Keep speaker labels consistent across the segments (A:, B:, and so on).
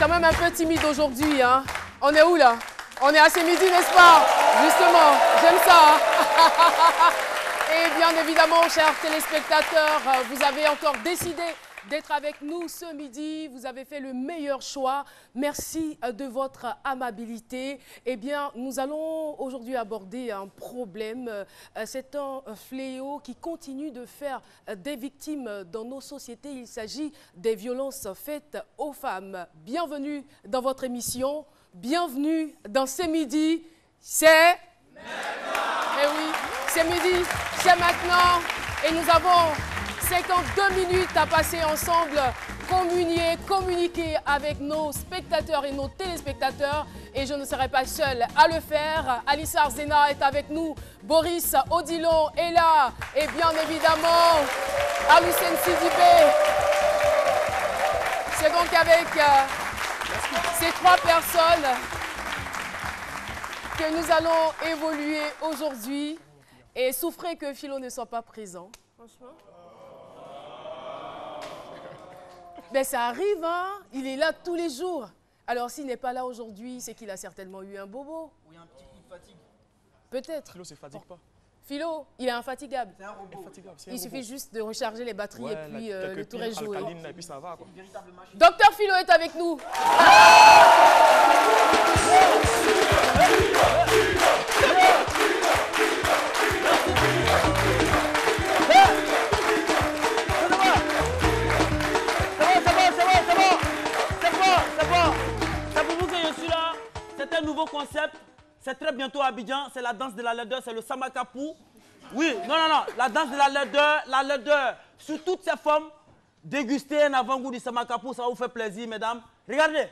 A: quand même un peu timide aujourd'hui, hein. On est où là? On est à ces midi, n'est-ce pas? Justement, j'aime ça. Hein. Et bien évidemment, chers téléspectateurs, vous avez encore décidé d'être avec nous ce midi. Vous avez fait le meilleur choix. Merci de votre amabilité. Eh bien, nous allons aujourd'hui aborder un problème. C'est un fléau qui continue de faire des victimes dans nos sociétés. Il s'agit des violences faites aux femmes. Bienvenue dans votre émission. Bienvenue dans Ce Midi. C'est maintenant. Eh oui, c'est midi, c'est maintenant. Et nous avons 52 minutes à passer ensemble, communiquer avec nos spectateurs et nos téléspectateurs. Et je ne serai pas seule à le faire. Alissa Arzena est avec nous, Boris Odilon est là. Et bien évidemment, Aloussène Sidibé. C'est donc avec ces trois personnes que nous allons évoluer aujourd'hui. Et souffrez que Philo ne soit pas présent. Franchement. Ben ça arrive, hein. Il est là tous les jours. Alors s'il n'est pas là aujourd'hui, c'est qu'il a certainement eu un bobo.
B: Oui, un petit coup de fatigue.
A: Peut-être.
C: Philo, c'est fatigue pas.
A: Philo, il est infatigable.
B: C'est un robot.
A: Il suffit juste de recharger les batteries et puis le tour est joué.
C: Et puis ça va, quoi.
B: Une véritable machine.
A: Docteur Philo est avec nous.
D: C'est un nouveau concept. C'est très bientôt à Abidjan. C'est la danse de la laideur. C'est le Samakapou. Oui, non. La danse de la laideur. Sur toutes ces formes, déguster un avant-goût du Samakapou, ça va vous faire plaisir, mesdames. Regardez.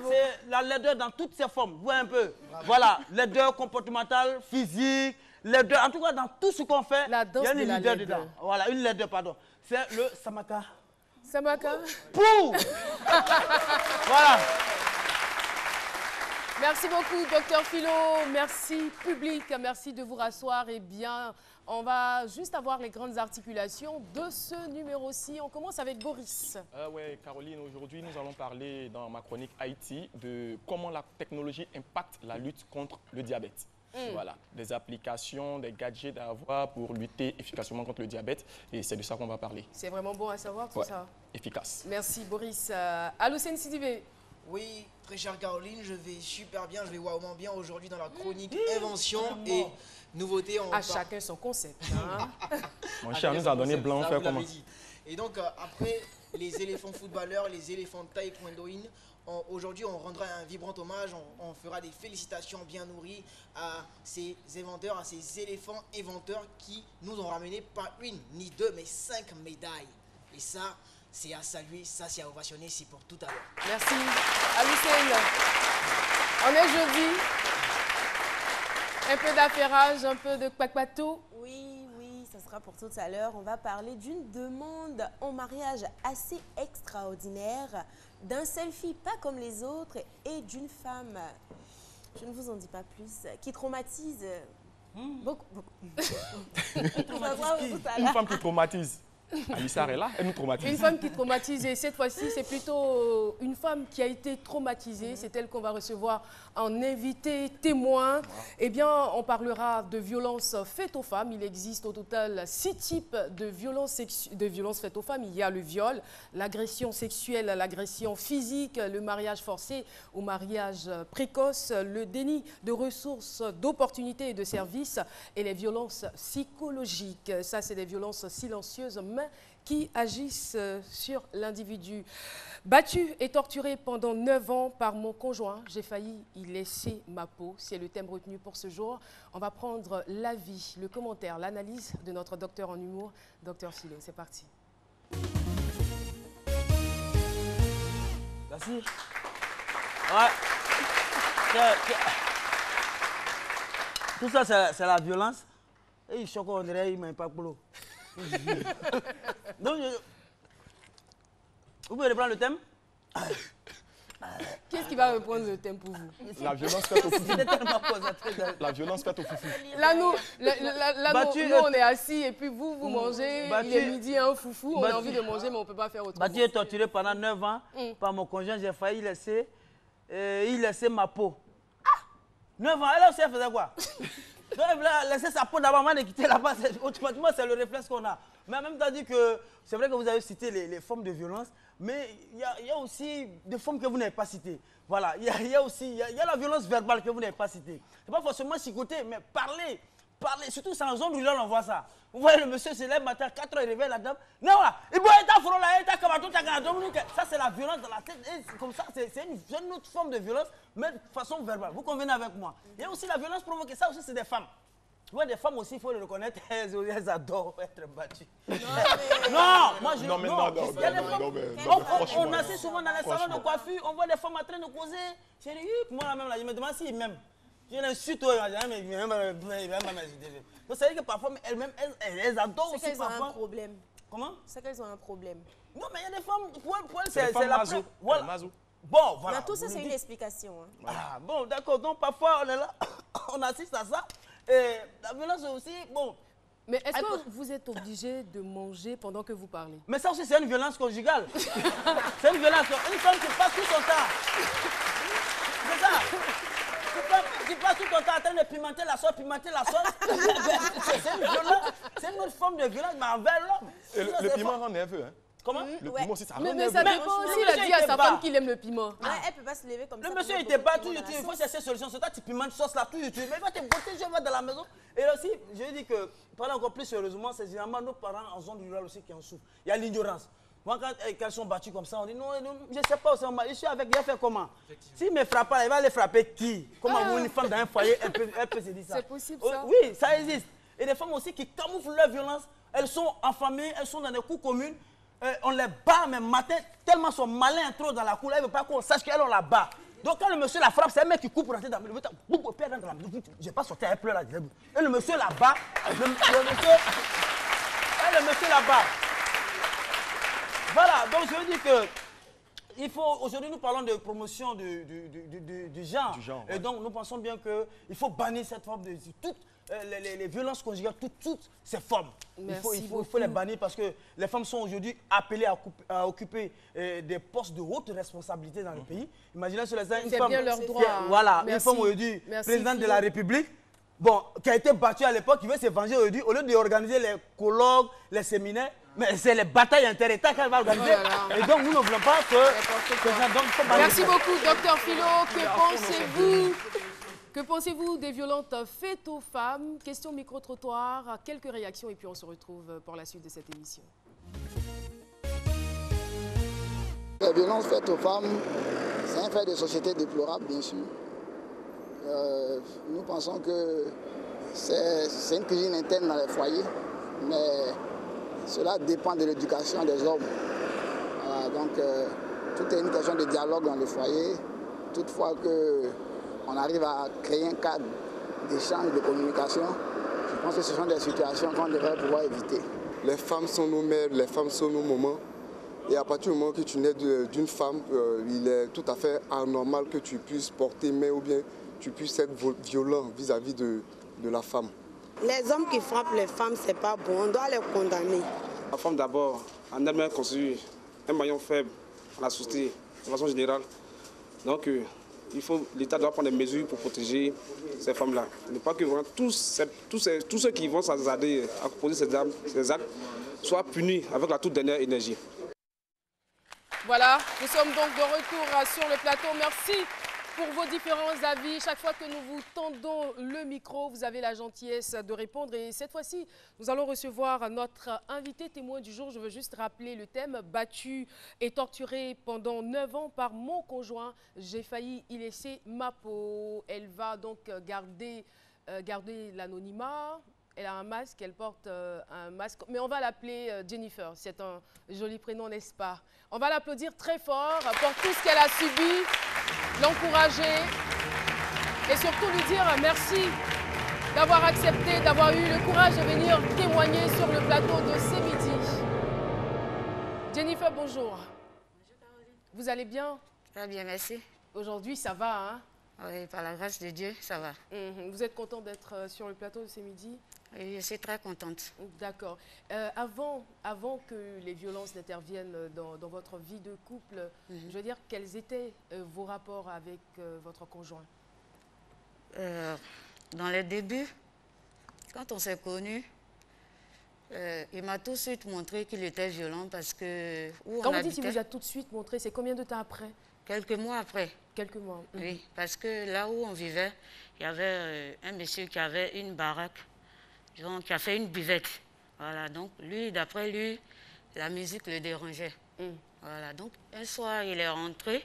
D: C'est la laideur dans toutes ses formes. Vous voyez un peu. Bravo. Voilà, laideur comportementale, physique, laideur. En tout cas, dans tout ce qu'on fait, il y a une laideur dedans. Voilà, une laideur, pardon. C'est le Samaka.
A: Samaka.
D: Pou. Voilà.
A: Merci beaucoup, docteur Philo. Merci, public. Merci de vous rasseoir. Eh bien, on va juste avoir les grandes articulations de ce numéro-ci. On commence avec Boris.
C: Oui, Caroline, aujourd'hui, nous allons parler dans ma chronique Haïti de comment la technologie impacte la lutte contre le diabète. Voilà, des applications, des gadgets à avoir pour lutter efficacement contre le diabète. Et c'est de ça qu'on va parler.
A: C'est vraiment bon à savoir tout ça.
C: Efficace.
A: Merci, Boris. Aloussène Sidibé.
B: Oui, très chère Caroline, je vais super bien, je vais vraiment bien aujourd'hui dans la chronique Invention et nouveauté.
A: Chacun son concept. Hein.
C: Mon cher nous a donné blanc, faire comment?
B: Et donc, après les éléphants footballeurs, les éléphants taekwondoïnes, aujourd'hui, on rendra un vibrant hommage, on fera des félicitations bien nourries à ces inventeurs, à ces éléphants inventeurs qui nous ont ramené pas une ni deux, mais 5 médailles. Et ça, c'est à saluer, ça c'est à ovationner, c'est pour tout à l'heure.
A: Merci. Aloussène, on est jeudi. Un peu d'affairage, un peu de kpakpatou.
E: Oui, ça sera pour tout à l'heure. On va parler d'une demande en mariage assez extraordinaire, d'un selfie pas comme les autres et d'une femme, je ne vous en dis pas plus, qui traumatise beaucoup.
C: Une femme qui traumatise. Alissa est là, elle nous traumatise.
A: Une femme qui traumatise. Et cette fois-ci, c'est plutôt une femme qui a été traumatisée. C'est elle qu'on va recevoir en invité témoin. Eh bien, on parlera de violences faites aux femmes. Il existe au total 6 types de violences faites aux femmes. Il y a le viol, l'agression sexuelle, l'agression physique, le mariage forcé ou mariage précoce, le déni de ressources, d'opportunités et de services et les violences psychologiques. Ça, c'est des violences silencieuses, mais qui agissent sur l'individu. Battu et torturé pendant 9 ans par mon conjoint, j'ai failli y laisser ma peau. C'est le thème retenu pour ce jour. On va prendre l'avis, le commentaire, l'analyse de notre docteur en humour, docteur Philo. C'est parti.
D: Merci. Ouais. Tout ça, c'est la violence. Et il choque, on dirait, il m'a pas boulot. Donc, vous pouvez reprendre le thème?
A: Qu'est-ce qui va reprendre le thème pour vous?
C: La violence faite au foufou. La violence faite au foufou.
A: Là, nous, on est assis et puis vous mangez. Il est midi, un foufou. On a envie de manger, mais on ne peut pas faire autrement.
D: Batu est torturé pendant 9 ans par mon conjoint. J'ai failli laisser ma peau. 9 ans, elle aussi, elle faisait quoi? Donc, elle voulait laisser sa peau d'abord avant de quitter là-bas. Automatiquement, c'est le réflexe qu'on a. Mais en même temps, dit que c'est vrai que vous avez cité les formes de violence, mais il y a aussi des formes que vous n'avez pas citées. Voilà, il y a aussi la violence verbale que vous n'avez pas citée. Ce n'est pas forcément chicoter, mais parler. Surtout, c'est en zone rurale, on voit ça. Vous voyez, le monsieur se lève matin à 4 h, il réveille la dame. Non, il boit un front là, il ça, c'est la violence dans la tête. Et comme ça, c'est une autre forme de violence, mais de façon verbale. Vous convenez avec moi? Il y a aussi la violence provoquée. Ça aussi, c'est des femmes. Vous voyez, des femmes aussi, il faut le reconnaître, elles adorent être battues. Non, moi je... On assiste souvent dans les salons de coiffure, on voit des femmes en train de causer. J'ai dit, moi même là, je me demande s'ils m'aiment. Je l'insulte, donc ça veut dire que parfois, elles adorent aussi parfois.
E: Elles ont un problème.
D: Comment?
E: C'est qu'elles ont un problème.
D: Non, mais il y a des femmes, pour elles,
C: c'est la mazo.
D: Voilà. Bon, voilà.
E: Dans tout ça, c'est une explication.
D: Ah, bon, d'accord. Donc, parfois, on est là, on assiste à ça. Et la violence aussi, bon.
A: Mais est-ce que vous êtes obligé de manger pendant que vous parlez?
D: Mais ça aussi, c'est une violence conjugale. C'est une violence. Une femme qui passe tout son temps. C'est ça. Tu passes tout ton temps en train de pimenter la sauce. C'est une violence. C'est une autre forme de violence, mais envers l'homme.
C: Le piment rend nerveux, hein?
D: Comment?
C: Le piment aussi, ça rend
A: Mais
C: nerveux.
A: ça dépend aussi, il a dit à sa femme qu'il aime le piment.
E: Elle ne peut pas se lever comme ça.
D: Le monsieur, il était pas tout YouTube. Il faut chercher solution. C'est toi, tu pimentes sauce là, tout YouTube. Mais il va te botter, je vais dans la maison. Et là aussi, je lui dis que, parler encore plus sérieusement, c'est généralement nos parents en zone rurale aussi qui en souffrent. Il y a l'ignorance. Moi, quand elles sont battues comme ça, on dit non, je ne sais pas, je suis avec, il va faire comment? S'il ne me frappe pas, il va les frapper qui? Comment une femme dans un foyer, elle peut se dire ça?
A: C'est possible ça?
D: Oui, ça existe. Et des femmes aussi qui camouflent leur violence, elles sont en famille, elles sont dans des cours communes, on les bat même matin, tellement sont malins trop dans la cour, elles ne veulent pas qu'on sache qu'elles ont la bat. Donc quand le monsieur la frappe, c'est un mec qui coupe pour rentrer dans la maison. Je ne vais pas sortir, elle pleure là. Et le monsieur la bat, le monsieur la bat. Voilà, donc je veux dire que il faut, aujourd'hui nous parlons de promotion du genre. Et donc nous pensons bien qu'il faut bannir cette forme de toutes les violences conjugales, toutes ces formes. Il faut les bannir parce que les femmes sont aujourd'hui appelées à occuper des postes de haute responsabilité dans le pays. Imaginez sur les une femme,
A: bien leur droit.
D: Voilà, une femme aujourd'hui, présidente de la République. Bon, qui a été battue à l'époque, qui veut se venger aujourd'hui, au lieu d'organiser les colloques, les séminaires, mais c'est les batailles inter-États qu'elle va organiser. Et donc, nous ne voulons pas que...
A: Merci beaucoup, Dr Philo. Que pensez-vous des violentes faites aux femmes? Question micro-trottoir, quelques réactions et puis on se retrouve pour la suite de cette émission.
F: Les violences faites aux femmes, c'est un fait de société déplorable, bien sûr. Nous pensons que c'est une cuisine interne dans les foyers, mais cela dépend de l'éducation des hommes. Donc, tout est une question de dialogue dans le foyer. Toutefois qu'on arrive à créer un cadre d'échange, de communication, je pense que ce sont des situations qu'on devrait pouvoir éviter.
G: Les femmes sont nos mères, les femmes sont nos mamans. Et à partir du moment que tu nais d'une femme, il est tout à fait anormal que tu puisses porter main ou bien tu puisses être violent vis-à-vis de la femme.
H: Les hommes qui frappent les femmes, c'est pas bon, on doit les condamner.
I: La femme d'abord, en elle-même constitue un maillon faible à la société, de façon générale. Donc l'État doit prendre des mesures pour protéger ces femmes-là. Ne pas que vraiment tous ceux qui vont s'attarder à composer ces actes soient punis avec la toute dernière énergie.
A: Voilà, nous sommes donc de retour sur le plateau. Merci pour vos différents avis. Chaque fois que nous vous tendons le micro, vous avez la gentillesse de répondre. Et cette fois-ci, nous allons recevoir notre invité témoin du jour. Je veux juste rappeler le thème. Battu et torturé pendant 9 ans par mon conjoint. J'ai failli y laisser ma peau. Elle va donc garder l'anonymat. Elle a un masque, elle porte un masque. Mais on va l'appeler Jennifer. C'est un joli prénom, n'est-ce pas? On va l'applaudir très fort pour tout ce qu'elle a subi, l'encourager et surtout lui dire merci d'avoir accepté, d'avoir eu le courage de venir témoigner sur le plateau de C'est Midi. Jennifer, bonjour.
J: Bonjour Caroline.
A: Vous allez bien?
J: Très bien, merci.
A: Aujourd'hui, ça va, hein?
J: Oui, par la grâce de Dieu, ça va.
A: Vous êtes content d'être sur le plateau de C'est Midi?
J: Oui, je suis très contente.
A: D'accord. Avant que les violences n'interviennent dans votre vie de couple, je veux dire, quels étaient vos rapports avec votre conjoint?
J: Dans les débuts, quand on s'est connus, il m'a tout de suite montré qu'il était violent parce que...
A: Quand vous dites qu'il vous a tout de suite montré, c'est combien de temps après?
J: Quelques mois après.
A: Quelques mois.
J: Oui, parce que là où on vivait, il y avait un monsieur qui avait une baraque, genre, qui a fait une buvette. Voilà, donc lui, d'après lui, la musique le dérangeait. Voilà, donc un soir, il est rentré,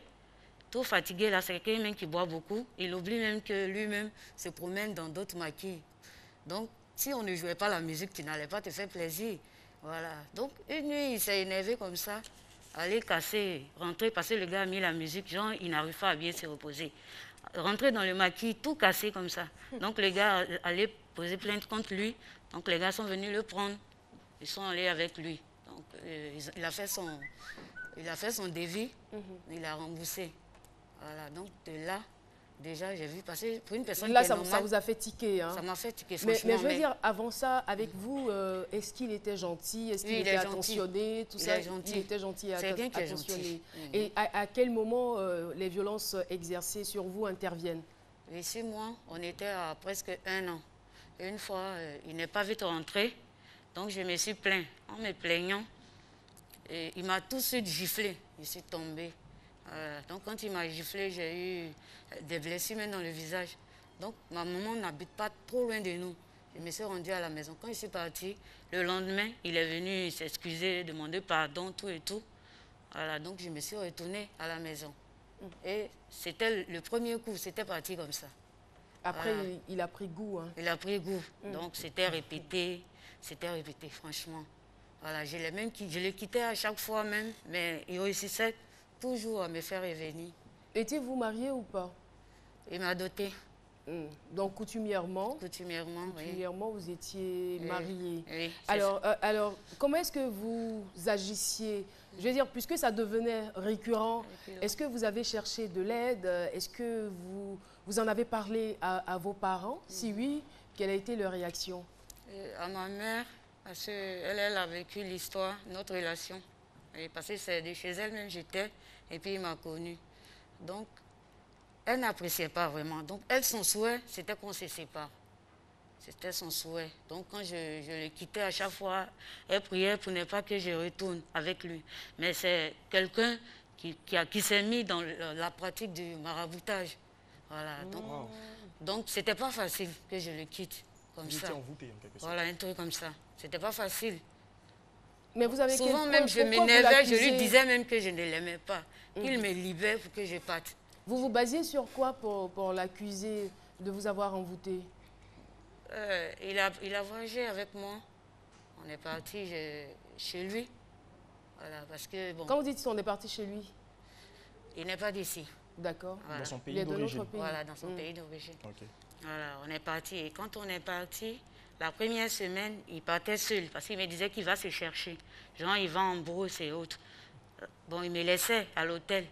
J: tout fatigué, là, c'est quelqu'un qui boit beaucoup. Il oublie même que lui-même se promène dans d'autres maquis. Donc, si on ne jouait pas la musique, tu n'allais pas te faire plaisir. Voilà, donc une nuit, il s'est énervé comme ça. Aller casser, rentrer, parce que le gars a mis la musique, genre, il n'arrive pas à bien se reposer. Rentrer dans le maquis, tout cassé comme ça. Donc, les gars allaient poser plainte contre lui. Donc, les gars sont venus le prendre. Ils sont allés avec lui. Donc, il a fait son devis, il a remboursé. Voilà, donc de là, déjà, j'ai vu passer pour une personne
A: là,
J: qui est normale.
A: Ça vous a fait tiquer, hein?
J: Ça m'a fait tiquer, franchement.
A: Mais je veux dire, avant ça, avec vous, est-ce qu'il était gentil? Est-ce qu'il était attentionné? Tout ça, il était gentil et attentionné. Et à quel moment les violences exercées sur vous interviennent?
J: Et 6 mois, on était à presque 1 an. Et une fois, il n'est pas vite rentré. Donc, je me suis plaint. En me plaignant, et il m'a tout de suite giflé. Je suis tombée. Donc, quand il m'a giflé, j'ai eu des blessures même dans le visage. Donc, ma maman n'habite pas trop loin de nous. Je me suis rendue à la maison. Quand je suis partie, le lendemain, il est venu s'excuser, demander pardon, tout et tout. Voilà, donc je me suis retournée à la maison. Et c'était le premier coup, c'était parti comme ça.
A: Après, il a pris goût. Hein.
J: Il a pris goût. Donc, c'était répété, franchement. Voilà, je l'ai quitté à chaque fois même, mais il réussissait toujours à me faire revenir.
A: Étiez-vous marié ou pas?
J: Il m'a doté.
A: Donc, coutumièrement, vous étiez marié.
J: Oui,
A: alors, comment est-ce que vous agissiez? Je veux dire, puisque ça devenait récurrent, est-ce que vous avez cherché de l'aide? Est-ce que vous en avez parlé à vos parents? Si oui, quelle a été leur réaction?
J: À ma mère, parce qu'elle a vécu l'histoire, notre relation. Et parce que c'est de chez elle même j'étais, et puis il m'a connue. Donc, elle n'appréciait pas vraiment. Donc, elle, son souhait, c'était qu'on se sépare. C'était son souhait. Donc, quand je le quittais à chaque fois, elle priait pour ne pas que je retourne avec lui. Mais c'est quelqu'un qui s'est mis dans la pratique du maraboutage. Voilà. Donc, c'était pas facile que je le quitte comme ça.
C: Envoûté, en quelque sorte.
J: Voilà, un truc comme ça. C'était pas facile.
A: Mais vous avez
J: souvent même, je m'énervais, je lui disais même que je ne l'aimais pas. Qu'il me libère pour que je parte.
A: Vous vous basiez sur quoi pour l'accuser de vous avoir envoûté?
J: Il a voyagé avec moi. On est parti chez lui. Voilà, parce que, bon,
A: quand vous dites qu'on est parti chez lui?
J: Il n'est pas d'ici.
A: D'accord.
J: Voilà.
C: Dans son pays d'origine.
J: Voilà, dans son pays d'origine. Okay. Voilà, on est parti. Et quand on est parti, la première semaine, il partait seul parce qu'il me disait qu'il va se chercher. Genre, il va en brousse et autres. Bon, il me laissait à l'hôtel.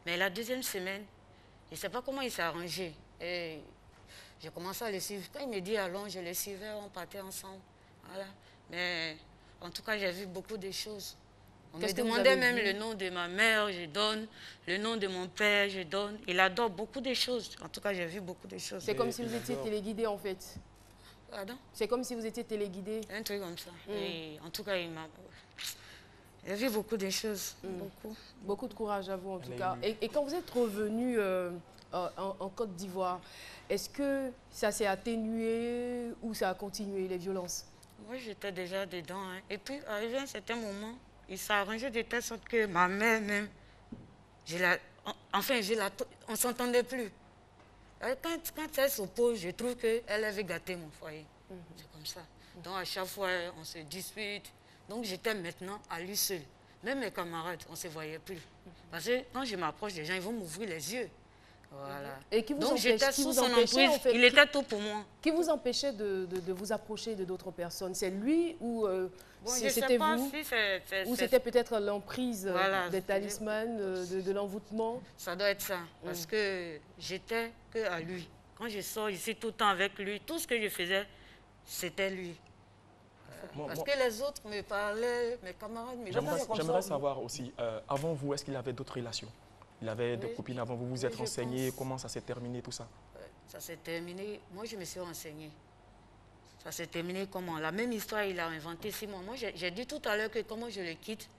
J: Mais la deuxième semaine, je ne sais pas comment il s'est arrangé. Et j'ai commencé à le suivre. Quand il me dit allons, je le suivais, on partait ensemble. Voilà. Mais en tout cas, j'ai vu beaucoup de choses. On me demandait même le nom de ma mère, je donne. Le nom de mon père, je donne. Il adore beaucoup de choses. En tout cas, j'ai vu beaucoup de choses.
A: C'est comme si vous étiez téléguidé, en fait.
J: Pardon?
A: C'est comme si vous étiez téléguidé.
J: Un truc comme ça. Et en tout cas, il m'a... J'ai vu beaucoup de choses.
A: Beaucoup de courage à vous, en tout cas. Et quand vous êtes revenu en Côte d'Ivoire, est-ce que ça s'est atténué ou ça a continué, les violences?
J: Moi, j'étais déjà dedans. Hein. Et puis, arrivé à un certain moment, il s'est arrangé de telle sorte que ma mère même, on ne s'entendait plus. Quand elle s'oppose, je trouve qu'elle avait gâté mon foyer. C'est comme ça. Donc, à chaque fois, on se dispute. Donc, j'étais maintenant à lui seul. Même mes camarades, on ne se voyait plus. Parce que quand je m'approche des gens, ils vont m'ouvrir les yeux. Voilà.
A: Et qui vous
J: Donc
A: empêchait,
J: j'étais sous son emprise,
A: en fait,
J: il était tout pour moi.
A: Qui vous empêchait de vous approcher de d'autres personnes? C'est lui ou
J: Bon,
A: c'était vous?
J: Si
A: ou c'était peut-être l'emprise
J: voilà,
A: des talismans, de l'envoûtement?
J: Ça doit être ça, parce que j'étais que à lui. Quand je sors ici tout le temps avec lui, tout ce que je faisais, c'était lui. Parce que les autres me parlaient, mes camarades me parlaient.
C: J'aimerais savoir aussi, avant vous, est-ce qu'il avait d'autres relations? Il avait des copines avant vous, vous êtes renseigné, comment ça s'est terminé, tout ça?
J: Ça s'est terminé, moi je me suis renseignée. Ça s'est terminé comment? La même histoire, il a inventé 6 mois. Moi, j'ai dit tout à l'heure que comment je le quitte,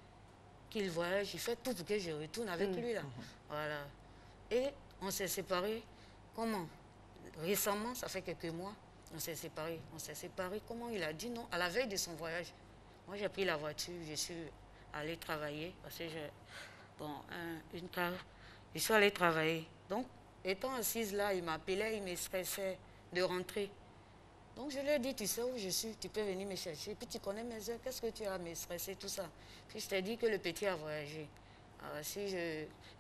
J: qu'il voyage, j'ai fait tout pour que je retourne avec lui là. Voilà. Et on s'est séparés. Comment? Récemment, ça fait quelques mois, on s'est séparés. On s'est séparés. Comment? Il a dit non, à la veille de son voyage. Moi, j'ai pris la voiture, je suis allée travailler parce que j'ai une cave. Je suis allée travailler. Donc, étant assise là, il m'appelait, il me stressait de rentrer. Donc, je lui ai dit, tu sais où je suis, tu peux venir me chercher. Puis, tu connais mes heures, qu'est-ce que tu as à me stresser, tout ça. Puis, je t'ai dit que le petit a voyagé. Alors,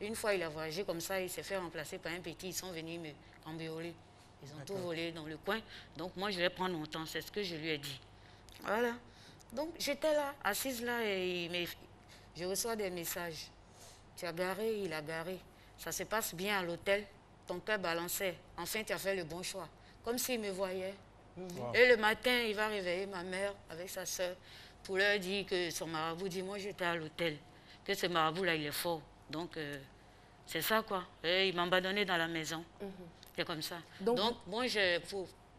J: une fois, il a voyagé comme ça, il s'est fait remplacer par un petit. Ils sont venus me cambrioler. Ils ont tout volé dans le coin. Donc, moi, je vais prendre mon temps. C'est ce que je lui ai dit. Voilà. Donc, j'étais là, assise là, et je reçois des messages. Tu as garé, il a garé. Ça se passe bien à l'hôtel. Ton cœur balançait. Enfin, tu as fait le bon choix. Comme s'il me voyait. Wow. Et le matin, il va réveiller ma mère avec sa soeur pour leur dire que son marabout dit, moi, j'étais à l'hôtel. Que ce marabout-là, il est fort. Donc, c'est ça, quoi. Et il m'a abandonné dans la maison. C'est comme ça. Donc moi,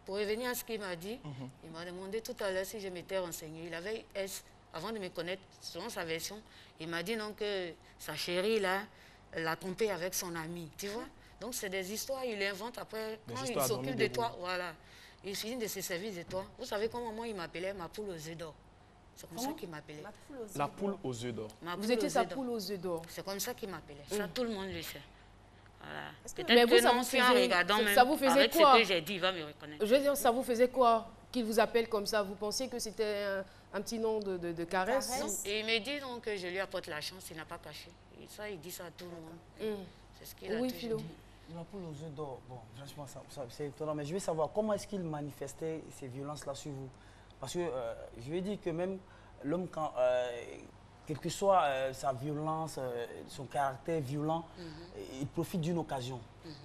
J: pour revenir à ce qu'il m'a dit, il m'a demandé tout à l'heure si je m'étais renseignée. Il avait avant de me connaître, selon sa version, il m'a dit non que sa chérie, là, l'a trompé avec son ami. Tu vois? Donc, c'est des histoires, il invente après. Quand il s'occupe de toi, voilà. Il finit de se servir de toi. Vous savez comment moi, il m'appelait ma poule aux œufs d'or. C'est comme ça qu'il m'appelait.
C: La poule aux œufs d'or.
A: Vous étiez sa poule aux œufs d'or.
J: C'est comme ça qu'il m'appelait. Ça, tout le monde le sait. Voilà.
A: Mais vous, ça vous faisait
J: avec
A: quoi?
J: Ce que j'ai dit, il va me reconnaître.
A: Je veux dire, ça vous faisait quoi qu'il vous appelle comme ça? Vous pensiez que c'était un petit nom de caresse?
J: Et il me dit donc que je lui apporte la chance, il n'a pas caché. Et ça, il dit ça à tout le monde. C'est ce qu'il a toujours dit.
D: La poule aux œufs d'or, bon, franchement, c'est étonnant, mais je veux savoir comment est-ce qu'il manifestait ces violences-là sur vous? Parce que je veux dire que même l'homme, quand, quelle que soit sa violence, son caractère violent, il profite d'une occasion.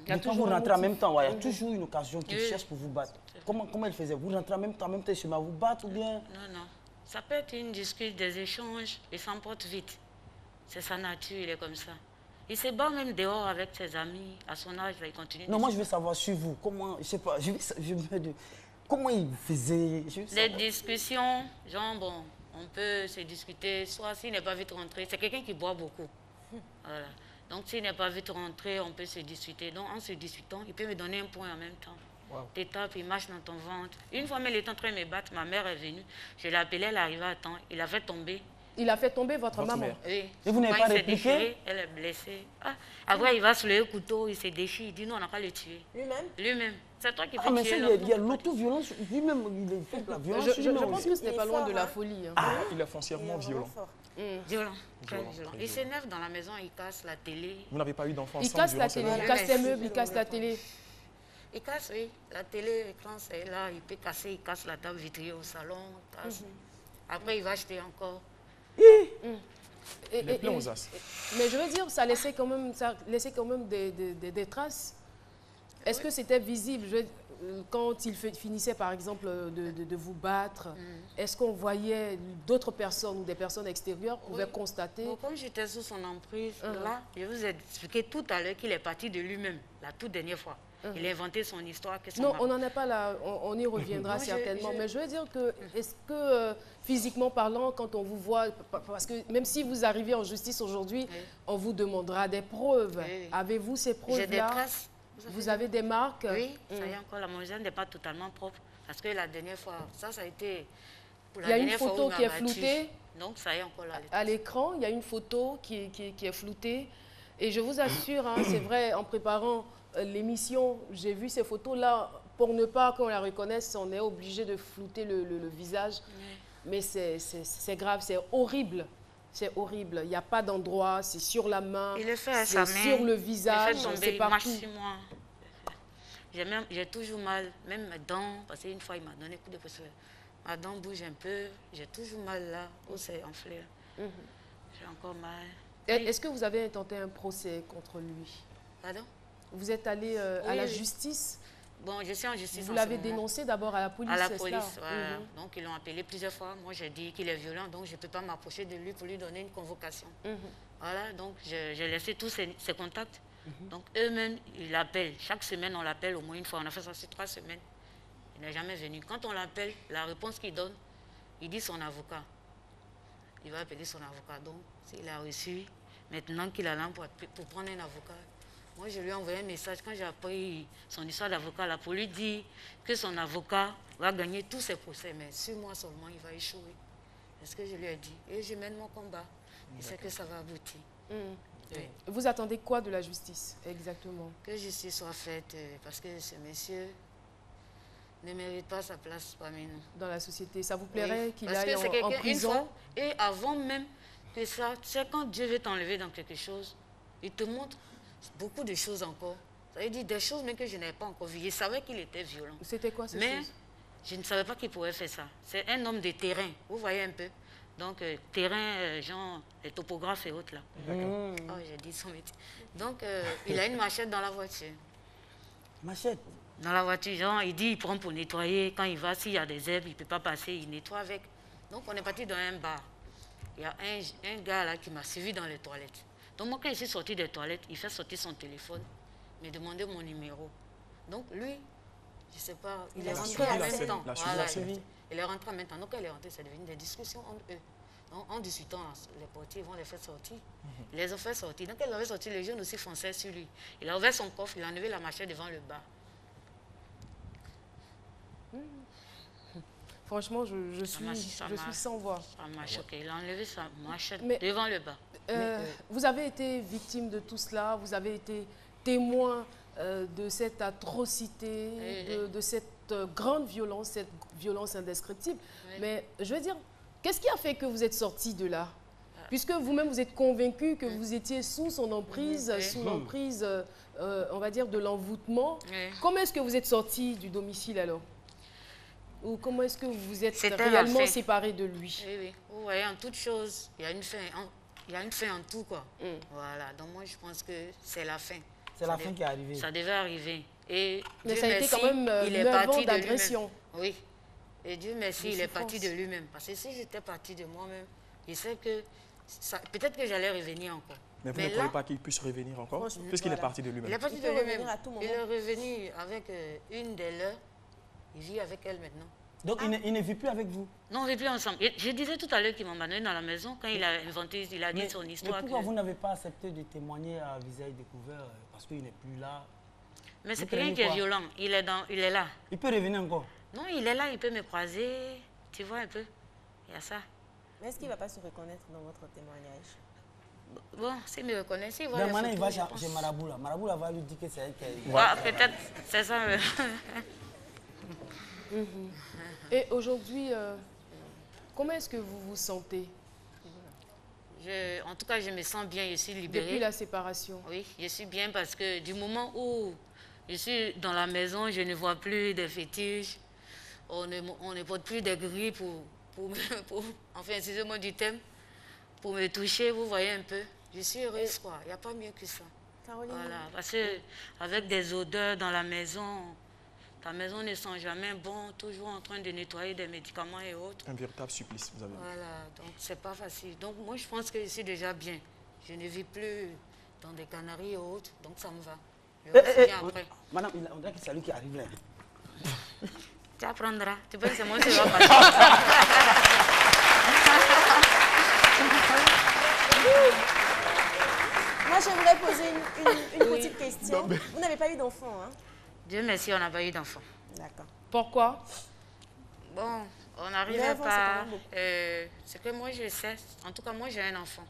D: Mais quand vous rentrez en même temps, il y a toujours une occasion qu'il cherche pour vous battre. Comment il faisait? Vous rentrez en même temps, il se met à vous battre ou bien?
J: Non, non. Ça peut être une discussion, des échanges, il s'emporte vite. C'est sa nature, il est comme ça. Il se bat même dehors avec ses amis. À son âge, il continue.
D: Non, moi je veux savoir sur vous. Comment, je sais pas, comment il faisait?
J: Les discussions, genre bon, on peut se discuter, soit s'il n'est pas vite rentré, c'est quelqu'un qui boit beaucoup. Voilà. Donc s'il n'est pas vite rentré, on peut se discuter. Donc en se discutant, il peut me donner un point en même temps. Wow. T'étapes, il marche dans ton ventre. Une fois, il était en train de me battre, ma mère est venue. Je l'ai appelée, elle arrivait à temps. Il a fait tomber.
A: Il a fait tomber votre maman?
J: Oui.
D: Et vous n'avez pas répliqué?
J: Elle est blessée. Ah. Après, il va se lever le couteau, il se déchire. Il dit non, on n'a pas le tuer.
E: Lui-même?
J: Lui-même. C'est toi qui fais
D: mais
J: tuer.
D: Il y a l'auto-violence. Lui-même, il fait la violence.
A: Je pense que ce n'est pas loin de la folie.
C: Il est foncièrement violent.
J: Violent. Très violent. Il s'énerve dans la maison, il casse la télé.
C: Vous n'avez pas eu d'enfant
A: ensemble? Il casse la télé, il casse les meubles, il casse la télé.
J: Il casse, oui. La télé, l'écran, c'est là. Il peut casser, il casse la table vitrée au salon. Après, il va acheter encore.
C: Les plans aux as.
A: Mais je veux dire, ça laissait quand même des traces. Est-ce que c'était visible? Quand il finissait, par exemple, de vous battre, est-ce qu'on voyait d'autres personnes ou des personnes extérieures pouvaient constater?
J: Bon, comme j'étais sous son emprise, là, je vous ai expliqué tout à l'heure qu'il est parti de lui-même, la toute dernière fois. Il a inventé son histoire.
A: Non, on n'en est pas là, on y reviendra certainement. Mais je veux dire que, est-ce que physiquement parlant, quand on vous voit, parce que même si vous arrivez en justice aujourd'hui, on vous demandera des preuves. Avez-vous ces preuves-là?
J: J'ai des traces.
A: Vous avez des marques?
J: Oui, ça y est encore, la maison n'est pas totalement propre. Parce que la dernière fois, ça a été...
A: Il y a une photo qui est floutée.
J: Donc ça y est encore là.
A: À l'écran, il y a une photo qui est floutée. Et je vous assure, hein, c'est vrai, en préparant l'émission, j'ai vu ces photos-là. Pour ne pas qu'on la reconnaisse, on est obligé de flouter le visage. Mais c'est grave, c'est horrible. c'est horrible. Il n'y a pas d'endroit, c'est sur la main,
J: Il le fait à
A: c'est
J: sa main.
A: sur le visage,
J: Il fait
A: c'est
J: tomber
A: partout.
J: moi. J'ai toujours mal, même mes dents, parce qu'une fois il m'a donné un coup de pouce. Ma dent bouge un peu, j'ai toujours mal là, où c'est enflé. J'ai encore mal.
A: Est-ce que vous avez intenté un procès contre lui?
J: Pardon?
A: Vous êtes allé à la justice?
J: Bon, je suis en justice.
A: Vous l'avez dénoncé d'abord à la police,
J: à la
A: c'est
J: police,
A: ça?
J: voilà. Donc ils l'ont appelé plusieurs fois. Moi, j'ai dit qu'il est violent, donc je ne peux pas m'approcher de lui pour lui donner une convocation. Voilà, donc j'ai laissé tous ses contacts. Donc eux-mêmes, ils l'appellent. Chaque semaine, on l'appelle au moins une fois. On a fait ça sur 3 semaines. Il n'est jamais venu. Quand on l'appelle, la réponse qu'il donne, il dit son avocat. Il va appeler son avocat. Donc, s'il a reçu, maintenant qu'il a là pour prendre un avocat, moi, je lui ai envoyé un message quand j'ai appris son histoire d'avocat là pour lui dire que son avocat va gagner tous ses procès, mais sur moi seulement, il va échouer. C'est ce que je lui ai dit. Et je mène mon combat. Je sais que ça va aboutir. Oui.
A: Vous attendez quoi de la justice, exactement?
J: Que justice soit faite, parce que ce monsieur ne mérite pas sa place parmi nous.
A: Dans la société, ça vous plairait qu'il
J: parce
A: aille
J: que
A: en prison?
J: Fois, et avant même que ça, tu sais, quand Dieu veut t'enlever dans quelque chose, il te montre beaucoup de choses encore. Ça veut dire des choses même que je n'avais pas encore vues. Je savais qu'il était violent.
A: C'était quoi ces
J: Mais
A: choses?
J: je ne savais pas qu'il pouvait faire ça. C'est un homme de terrain, vous voyez un peu. Donc, terrain, genre, les topographes et autres là. Oh, j'ai dit son métier. Donc, il a une machette dans la voiture.
D: Machette?
J: Dans la voiture, genre, il dit, il prend pour nettoyer. Quand il va, s'il y a des herbes, il ne peut pas passer, il nettoie avec. Donc, on est parti dans un bar. Il y a un gars là qui m'a suivi dans les toilettes. Donc, moi, quand je suis sorti des toilettes, il fait sortir son téléphone, me demander mon numéro. Donc, lui, je ne sais pas, il est rentré en même temps. Voilà, il est rentré en même temps. Donc, quand il est rentré, c'est devenu des discussions entre eux. Donc, en discutant, les portiers vont les faire sortir. Ils les ont fait sortir. Donc, quand il avait sorti, les jeunes aussi fonçaient sur lui. Il a ouvert son coffre, il a enlevé la machette devant le bar.
A: Franchement, je suis sans voix.
J: Ça m'a choqué. Il a enlevé sa machette devant le bar.
A: Vous avez été victime de tout cela, vous avez été témoin de cette atrocité, de cette grande violence, cette violence indescriptible. Mais je veux dire, qu'est-ce qui a fait que vous êtes sorti de là? Puisque vous-même, vous êtes convaincu que vous étiez sous son emprise, sous l'emprise, on va dire, de l'envoûtement. Comment est-ce que vous êtes sorti du domicile alors? Ou comment est-ce que vous vous êtes réellement séparé de lui?
J: Oui, oui. Vous voyez, en toute chose, il y a une fin. Il y a une fin en tout, quoi. Voilà. Donc moi, je pense que c'est la fin.
D: C'est la fin qui est arrivée.
J: Ça devait arriver. Et
A: mais
J: Dieu
A: ça a été quand même 9 ans d'agression.
J: Oui. Et Dieu merci, il est parti de lui-même. Parce que si j'étais parti de moi-même, je sais que peut-être que j'allais revenir encore.
C: Mais vous ne croyez pas qu'il puisse revenir encore? Puisqu'il est parti de lui-même.
J: Il est parti de lui-même. Il est revenu avec une des leurs. Il vit avec elle maintenant.
D: Donc il ne vit plus avec vous?
J: Non, on ne vit plus ensemble. Je disais tout à l'heure qu'il m'a abandonné dans la maison quand il a inventé, il a dit son histoire.
D: Mais pourquoi vous n'avez pas accepté de témoigner à visage découvert parce qu'il n'est plus là?
J: Mais c'est quelqu'un qui est violent. Il est là.
D: Il peut revenir encore?
J: Non, il est là, il peut me croiser. Tu vois un peu. Il y a ça.
E: Mais est-ce qu'il ne va pas se reconnaître dans votre témoignage?
J: Bon, s'il me reconnaît, s'il voit
D: maintenant, il va chez Marabout. Marabout va lui dire que c'est elle qui est...
J: Ouais, peut-être, c'est ça.
A: Et aujourd'hui, comment est-ce que vous vous sentez?
J: En tout cas, je me sens bien, je suis libérée.
A: Depuis la séparation?
J: Oui, je suis bien parce que du moment où je suis dans la maison, je ne vois plus de fétiches, on ne porte plus de grilles enfin, excusez-moi du thème, pour me toucher, vous voyez un peu. Je suis heureuse, quoi. Il n'y a pas mieux que ça.
E: Caroline.
J: Voilà, parce qu'avec des odeurs dans la maison, ta maison ne sent jamais bon, toujours en train de nettoyer des médicaments et autres.
C: Un véritable supplice, vous avez dit.
J: Voilà, donc c'est pas facile. Donc moi, je pense que je suis déjà bien. Je ne vis plus dans des canaries et autres, donc ça me va. Après.
D: Madame, on dirait que c'est lui qui arrive là.
J: Tu apprendras. Tu penses que c'est moi qui va passer.
E: Moi, j'aimerais poser une petite question. Vous n'avez pas eu d'enfant, hein?
J: Dieu merci, on n'a pas eu d'enfant.
E: D'accord.
A: Pourquoi?
J: Bon, on n'arrivait pas. Ce que moi je sais, en tout cas moi j'ai un enfant,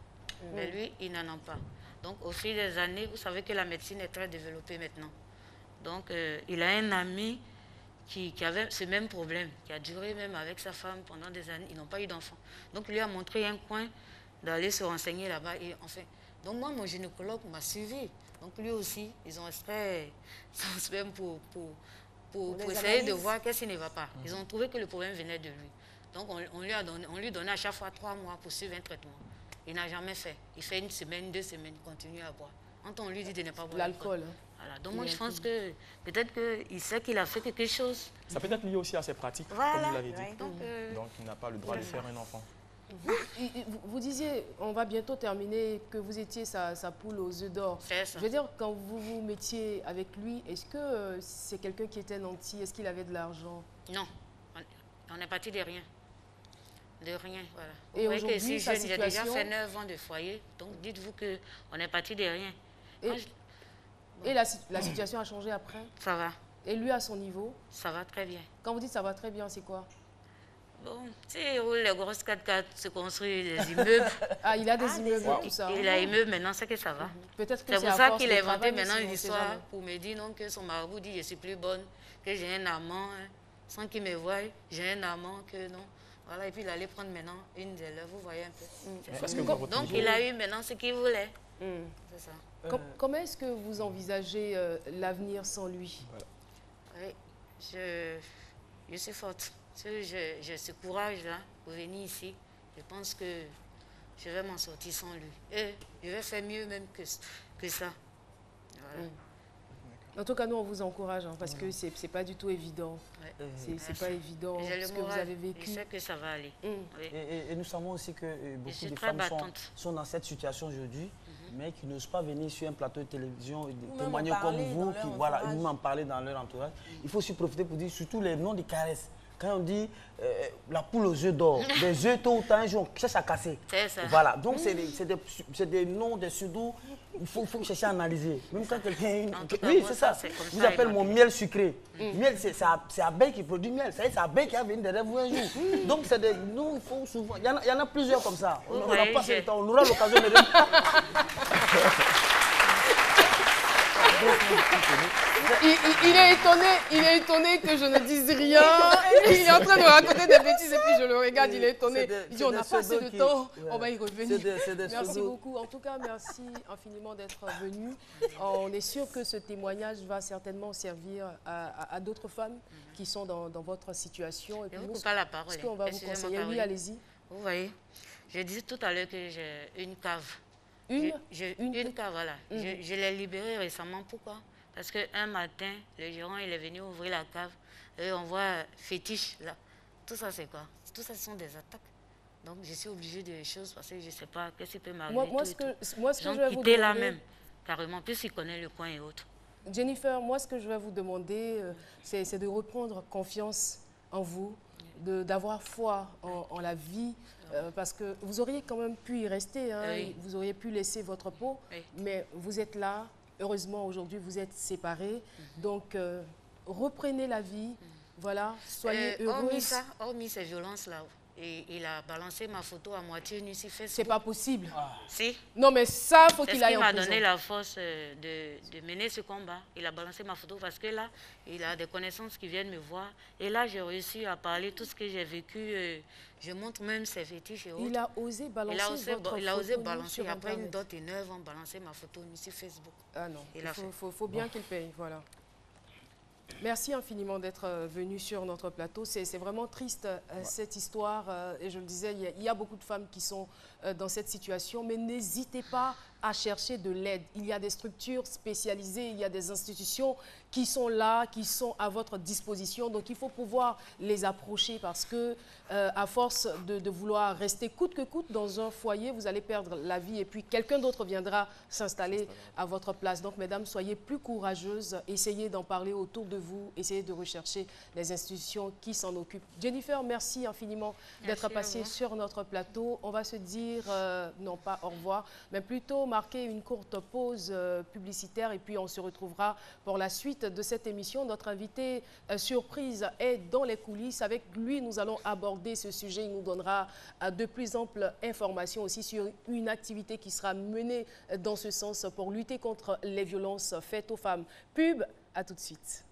J: mais lui il n'en a pas. Donc au fil des années, vous savez que la médecine est très développée maintenant. Donc il a un ami qui avait ce même problème, qui a duré même avec sa femme pendant des années, ils n'ont pas eu d'enfant. Donc il lui a montré un coin d'aller se renseigner là-bas. Et enfin, donc moi, mon gynécologue m'a suivi. Donc lui aussi, ils ont fait pour essayer de voir qu'est-ce qui ne va pas. Ils ont trouvé que le problème venait de lui. Donc on lui donnait à chaque fois 3 mois pour suivre un traitement. Il n'a jamais fait. Il fait 1 semaine, 2 semaines, continue à boire. Quand on lui dit de ne pas boire
A: l'alcool.
J: Voilà. Donc moi je pense que peut-être qu'il sait qu'il a fait quelque chose.
C: Ça peut être lié aussi à ses pratiques,
J: voilà.
C: comme vous l'avez dit.
J: Ouais.
C: Donc il n'a pas le droit de faire un enfant.
A: Vous disiez, on va bientôt terminer, que vous étiez sa poule aux œufs d'or.
J: Je
A: veux dire, quand vous vous mettiez avec lui, est-ce que c'est quelqu'un qui était nanti? Est-ce qu'il avait de l'argent?
J: Non, on est parti de rien. De rien, voilà. Vous
A: Et
J: voyez que
A: aujourd'hui,
J: si
A: sa
J: jeune, j'ai déjà
A: situation...
J: fait 9 ans de foyer, donc dites-vous qu'on est parti de rien.
A: Et la situation a changé après?
J: Ça va.
A: Et lui, à son niveau?
J: Ça va très bien.
A: Quand vous dites ça va très bien, c'est quoi?
J: Bon, tu sais, où les grosses 4x4 se construisent des immeubles.
A: Ah, il a des immeubles et tout ça.
J: Il a immeuble maintenant, c'est que ça va.
A: Peut-être que
J: c'est pour ça qu'il a inventé maintenant une histoire pour me dire non, que son marabout dit je suis plus bonne, que j'ai un amant, hein, sans qu'il me voie, j'ai un amant, que non. Voilà, et puis il allait prendre maintenant une des leurs, vous voyez un peu. Donc il a eu maintenant ce qu'il voulait. C'est ça.
A: Comment est-ce que vous envisagez l'avenir sans lui?
J: Oui, je suis forte. J'ai ce courage-là pour venir ici. Je pense que je vais m'en sortir sans lui. Et je vais faire mieux même que ça. Voilà.
A: En tout cas, nous, on vous encourage parce que ce n'est pas du tout évident.
J: Ouais.
A: C'est pas évident ce que vous avez vécu.
J: Je sais que ça va aller. Oui.
D: Et nous savons aussi que beaucoup de femmes sont dans cette situation aujourd'hui, mais qui n'osent pas venir sur un plateau de télévision et témoigner comme vous, qui nous en parler dans leur entourage. Il faut aussi profiter pour dire surtout les noms de caresses. Quand on dit la poule aux œufs d'or, des œufs tôt ou tard, un jour, on cherche à casser.
J: C'est ça.
D: Voilà, donc c'est des noms, des pseudos, il faut chercher à analyser. Même quand quelqu'un... Oui, c'est ça. Vous appelez mon miel sucré. Miel, c'est abeille qui produit miel. C'est abeille qui a venu derrière vous un jour. Donc, c'est des noms, il faut souvent... Il y en a plusieurs comme ça. On n'aura pas le temps, on aura l'occasion de...
A: Il est étonné que je ne dise rien. Il est en train de raconter des bêtises et puis je le regarde, il est étonné. Il dit on n'a pas assez de temps, on va y revenir. Merci beaucoup. En tout cas, merci infiniment d'être venu. On est sûr que ce témoignage va certainement servir à d'autres femmes qui sont dans votre situation. Et puis nous,
J: pas la parole.
A: Ce qu'on va vous conseiller, oui, allez-y.
J: Vous voyez, je disais tout à l'heure que j'ai une cave. Une cave, voilà. Je l'ai libérée récemment. Pourquoi? Parce qu'un matin, le gérant il est venu ouvrir la cave et on voit fétiche là. Tout ça, c'est quoi? Tout ça, ce sont des attaques. Donc, je suis obligée de choses parce que je ne sais pas qu'est-ce qui peut m'arriver.
A: Moi, ce que je vais vous
J: demander... là même, carrément, puisqu'il connaît le coin et autres.
A: Jennifer, moi, ce que je vais vous demander, c'est de reprendre confiance en vous, d'avoir foi en la vie, parce que vous auriez quand même pu y rester, hein, oui. Vous auriez pu laisser votre peau, oui. Mais vous êtes là. Heureusement, aujourd'hui, vous êtes séparés. Donc, reprenez la vie. Voilà, soyez heureuse.
J: Hormis ces violences-là, et il a balancé ma photo à moitié nue sur Facebook.
A: C'est pas possible.
J: Si.
A: Non, mais ça, il faut qu'il aille en prison.
J: Il m'a donné la force de mener ce combat. Il a balancé ma photo parce que là, il a des connaissances qui viennent me voir. Et là, j'ai réussi à parler tout ce que j'ai vécu. Je montre même ses fétiches et autres.
A: Il a osé balancer votre photo.
J: Il a osé balancer. Après une dot et 9 ans, balancer ma photo sur Facebook.
A: Ah non, il faut bien qu'il paye, voilà. Merci infiniment d'être venu sur notre plateau. C'est vraiment triste cette histoire. Et je le disais, il y a beaucoup de femmes qui sont dans cette situation. Mais n'hésitez pas à chercher de l'aide. Il y a des structures spécialisées, il y a des institutions qui sont là, qui sont à votre disposition. Donc il faut pouvoir les approcher parce que à force de vouloir rester coûte que coûte dans un foyer, vous allez perdre la vie et puis quelqu'un d'autre viendra s'installer à votre place. Donc mesdames, soyez plus courageuses, essayez d'en parler autour de vous, essayez de rechercher les institutions qui s'en occupent. Jennifer, merci infiniment d'être passée sur notre plateau. On va se dire, non pas au revoir, mais plutôt marquer une courte pause publicitaire et puis on se retrouvera pour la suite de cette émission. Notre invité surprise est dans les coulisses. Avec lui, nous allons aborder ce sujet. Il nous donnera de plus amples informations aussi sur une activité qui sera menée dans ce sens pour lutter contre les violences faites aux femmes. Pub, à tout de suite.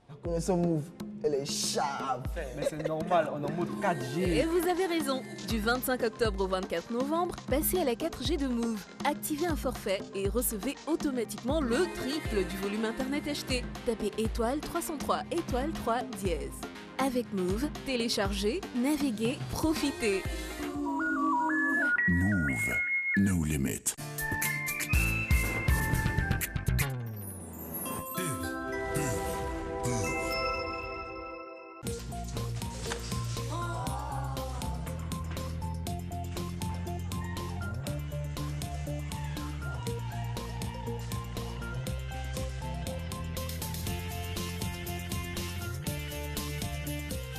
K: La connexion Move, elle est sharp.
L: Mais c'est normal, on est en mode 4G.
M: Et vous avez raison. Du 25 octobre au 24 novembre, passez à la 4G de Move. Activez un forfait et recevez automatiquement le triple du volume internet acheté. Tapez étoile 303 étoile 3 dièse. Avec Move, téléchargez, naviguez, profitez.
N: Move, no limit.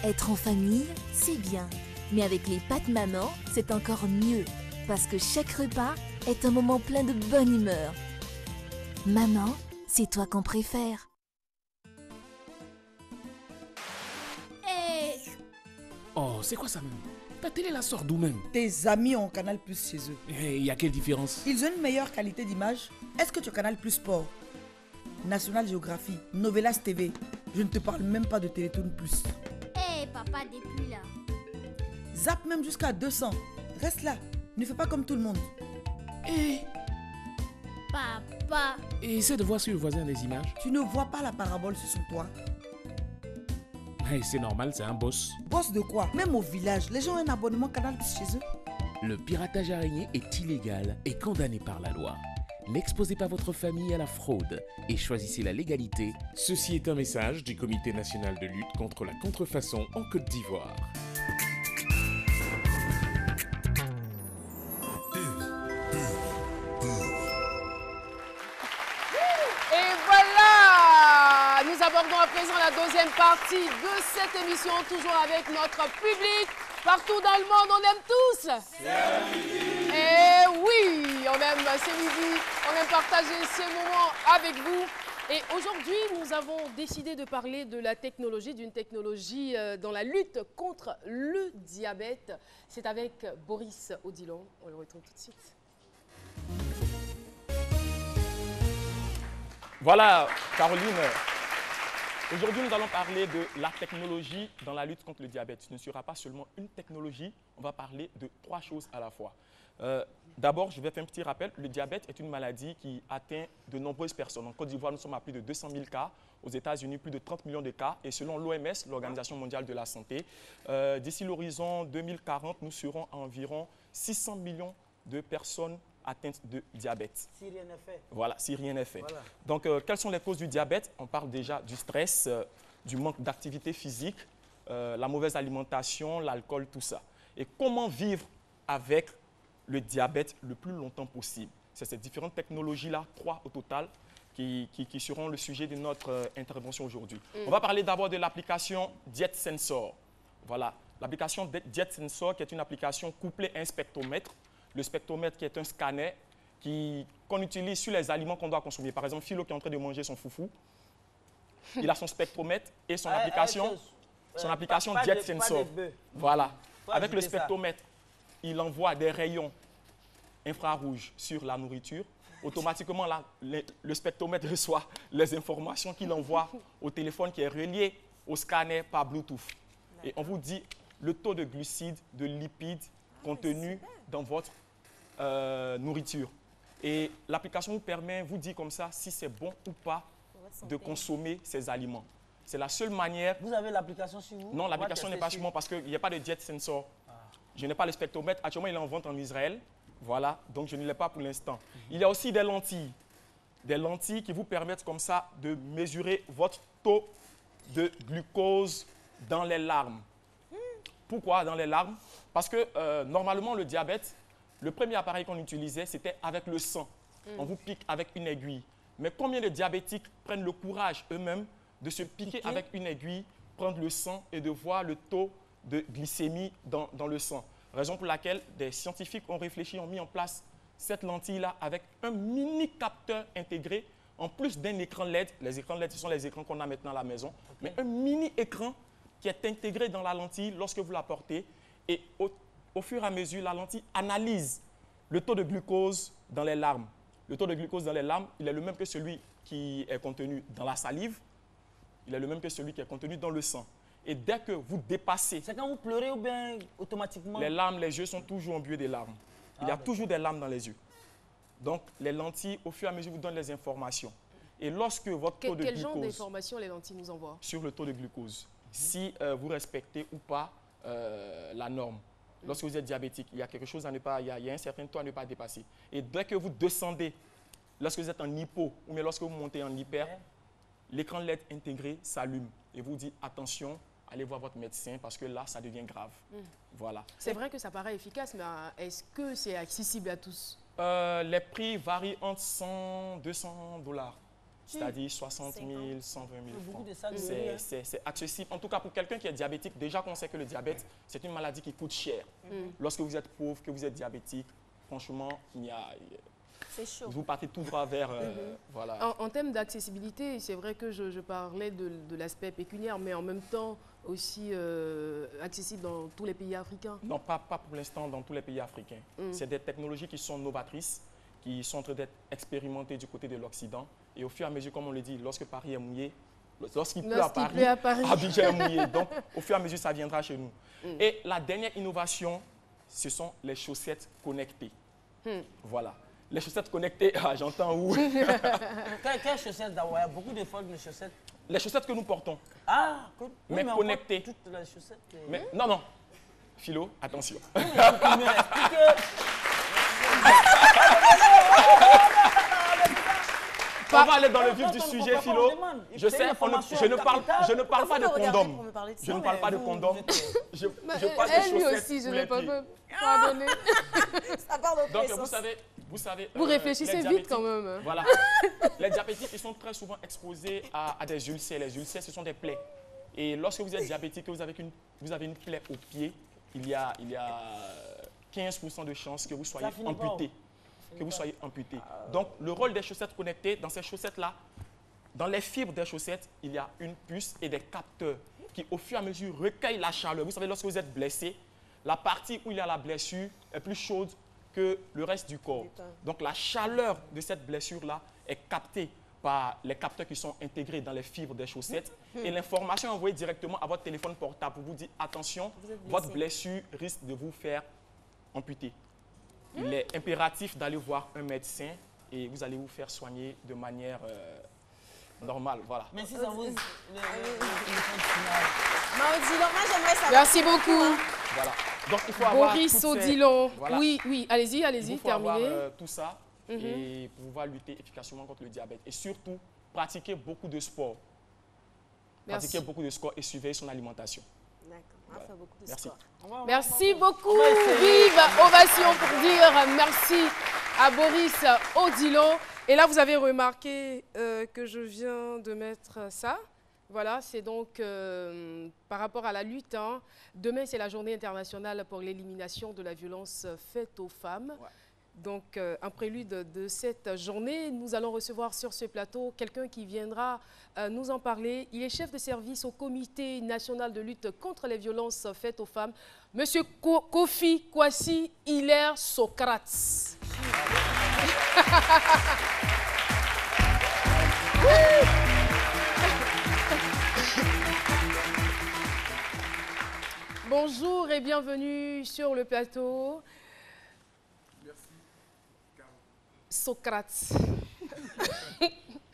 O: Être en famille, c'est bien. Mais avec les pâtes maman, c'est encore mieux. Parce que chaque repas est un moment plein de bonne humeur. Maman, c'est toi qu'on préfère.
P: Oh, c'est quoi ça même? Ta télé la sort d'où même?
Q: Tes amis ont Canal Plus chez eux.
P: Et il y a quelle différence?
Q: Ils ont une meilleure qualité d'image. Est-ce que tu as Canal Plus Sport, National Geography, Novelas TV? Je ne te parle même pas de Télétoon Plus.
R: Papa, depuis là.
Q: Zap même jusqu'à 200. Reste là. Ne fais pas comme tout le monde.
R: Papa.
P: Et essaie de voir sur le voisin les images.
Q: Tu ne vois pas la parabole sur son toit.
P: Hey, c'est normal, c'est un boss.
Q: Boss de quoi? Même au village, les gens ont un abonnement Canal Plus chez eux.
P: Le piratage araignée est illégal et condamné par la loi. N'exposez pas votre famille à la fraude et choisissez la légalité. Ceci est un message du Comité national de lutte contre la contrefaçon en Côte d'Ivoire.
A: Et voilà! Nous abordons à présent la deuxième partie de cette émission, toujours avec notre public. Partout dans le monde, on aime tous. Et oui, on aime ces midi, on aime partager ces moments avec vous. Et aujourd'hui, nous avons décidé de parler de la technologie, d'une technologie dans la lutte contre le diabète. C'est avec Boris Odilon. On le retrouve tout de suite.
C: Voilà, Caroline. Aujourd'hui, nous allons parler de la technologie dans la lutte contre le diabète. Ce ne sera pas seulement une technologie, on va parler de 3 choses à la fois. D'abord, je vais faire un petit rappel. Le diabète est une maladie qui atteint de nombreuses personnes. En Côte d'Ivoire, nous sommes à plus de 200 000 cas. Aux États-Unis, plus de 30 millions de cas. Et selon l'OMS, l'Organisation mondiale de la santé, d'ici l'horizon 2040, nous serons à environ 600 millions de personnes atteintes de diabète.
D: Si rien n'est fait.
C: Voilà, si rien n'est fait.
D: Voilà.
C: Donc, quelles sont les causes du diabète? On parle déjà du stress, du manque d'activité physique, la mauvaise alimentation, l'alcool, tout ça. Et comment vivre avec le diabète le plus longtemps possible? C'est ces différentes technologies-là, 3 au total, qui seront le sujet de notre intervention aujourd'hui. On va parler d'abord de l'application Diet Sensor. Voilà, l'application Diet Sensor qui est une application couplée à un spectromètre. Le spectromètre qui est un scanner qu'on utilise sur les aliments qu'on doit consommer. Par exemple, Philo qui est en train de manger son foufou, il a son spectromètre et son application Diet Sensor. Voilà, avec le spectromètre, il envoie des rayons infrarouges sur la nourriture. Automatiquement, le spectromètre reçoit les informations qu'il envoie au téléphone qui est relié au scanner par Bluetooth. Et on vous dit le taux de glucides, de lipides contenus dans votre nourriture. Et l'application vous dit comme ça si c'est bon ou pas de consommer ces aliments. C'est la seule manière...
D: Vous avez l'application sur vous?
C: Non, l'application n'est pas sur moi parce qu'il n'y a pas de Diet Sensor. Je n'ai pas le spectromètre. Actuellement, il est en vente en Israël. Voilà, donc je ne l'ai pas pour l'instant. Il y a aussi des lentilles. Des lentilles qui vous permettent comme ça de mesurer votre taux de glucose dans les larmes. Pourquoi dans les larmes? Parce que normalement, le diabète, le premier appareil qu'on utilisait, c'était avec le sang. On vous pique avec une aiguille. Mais combien de diabétiques prennent le courage eux-mêmes de se piquer avec une aiguille, prendre le sang et de voir le taux de glycémie dans le sang? Raison pour laquelle des scientifiques ont réfléchi, ont mis en place cette lentille-là avec un mini capteur intégré, en plus d'un écran LED. Les écrans LED, ce sont les écrans qu'on a maintenant à la maison. Mais un mini écran qui est intégré dans la lentille lorsque vous la portez. Et au fur et à mesure, la lentille analyse le taux de glucose dans les larmes. Le taux de glucose dans les larmes, il est le même que celui qui est contenu dans la salive. il est le même que celui qui est contenu dans le sang. Et dès que vous dépassez...
D: C'est quand vous pleurez ou bien automatiquement?
C: Les larmes, les yeux sont toujours embués des larmes. Il y a toujours des larmes dans les yeux. Donc, les lentilles, au fur et à mesure, vous donnent les informations. Et lorsque votre taux de
A: Quel
C: glucose...
A: genre d'informations les lentilles nous envoient?
C: Sur le taux de glucose. Si vous respectez ou pas la norme. Lorsque vous êtes diabétique, il y a quelque chose à ne pas... Il y a un certain taux à ne pas dépasser. Et dès que vous descendez, lorsque vous êtes en hypo ou mais lorsque vous montez en hyper, l'écran LED intégré s'allume et vous dit attention, allez voir votre médecin parce que là, ça devient grave. Voilà.
A: C'est vrai que ça paraît efficace, mais est-ce que c'est accessible à tous?
C: Les prix varient entre 100 200 $, c'est-à-dire 60 000, 120 000 francs. C'est accessible. En tout cas, pour quelqu'un qui est diabétique, déjà qu'on sait que le diabète, c'est une maladie qui coûte cher. Lorsque vous êtes pauvre, que vous êtes diabétique, franchement, il y a...
E: C'est chaud.
C: Vous partez tout droit vers... voilà.
A: En termes d'accessibilité, c'est vrai que je parlais de l'aspect pécuniaire, mais en même temps aussi accessible dans tous les pays africains.
C: Non, pas pour l'instant dans tous les pays africains. C'est des technologies qui sont novatrices, qui sont en train d'être expérimentées du côté de l'Occident. Et au fur et à mesure, comme on le dit, lorsque Paris est mouillé, lorsqu'il pleut à Paris, Abidjan est mouillé. Donc, au fur et à mesure, ça viendra chez nous. Et la dernière innovation, ce sont les chaussettes connectées. Voilà. Les chaussettes connectées, j'entends où.
D: Quelles chaussettes d'abord? Il y a beaucoup de formes de chaussettes.
C: Les chaussettes que nous portons.
D: Ah,
C: mais connectées.
D: Toutes les chaussettes.
C: Mais, non. Philo, attention. On va aller dans le vif du sujet, Philo. Je sais, je ne parle pas de condom. Je ne parle pas de condom. Je parle de chaussettes.
A: Lui aussi, je ne peux pas pardonner.
E: Ça part dans
C: donc, vous savez...
A: Vous réfléchissez vite quand même.
C: Voilà. Les diabétiques, ils sont très souvent exposés à des ulcères. Les ulcères, ce sont des plaies. Et lorsque vous êtes diabétique et vous avez une plaie au pied, il y a 15% de chances que vous soyez amputé. Donc, le rôle des chaussettes connectées, dans ces chaussettes-là, dans les fibres des chaussettes, il y a une puce et des capteurs qui, au fur et à mesure, recueillent la chaleur. Vous savez, lorsque vous êtes blessé, la partie où il y a la blessure est plus chaude que le reste du corps. Donc, la chaleur de cette blessure-là est captée par les capteurs qui sont intégrés dans les fibres des chaussettes. Et l'information est envoyée directement à votre téléphone portable pour vous dire, attention, votre blessure risque de vous faire amputer. Il est impératif d'aller voir un médecin et vous allez vous faire soigner de manière normale. Voilà.
D: Mais si ça vous...
A: Merci beaucoup.
C: Voilà. Donc, il faut avoir
A: Boris Odilon.
C: Voilà.
A: Oui, allez-y,
C: il faut
A: terminez.
C: Avoir, tout ça et pouvoir lutter efficacement contre le diabète. Et surtout, pratiquer beaucoup de sport. Pratiquer beaucoup de sport et surveiller son alimentation.
E: D'accord, on va faire beaucoup de sport.
A: Merci beaucoup. Vive ovation pour dire merci à Boris Odilon. Et là, vous avez remarqué que je viens de mettre ça. Voilà, c'est donc par rapport à la lutte. Demain, c'est la journée internationale pour l'élimination de la violence faite aux femmes. Ouais. Donc, en prélude de cette journée, nous allons recevoir sur ce plateau quelqu'un qui viendra nous en parler. Il est chef de service au Comité national de lutte contre les violences faites aux femmes, Monsieur Kofi Kwasi Hilaire Socrates. Bonjour et bienvenue sur le plateau. Socrates.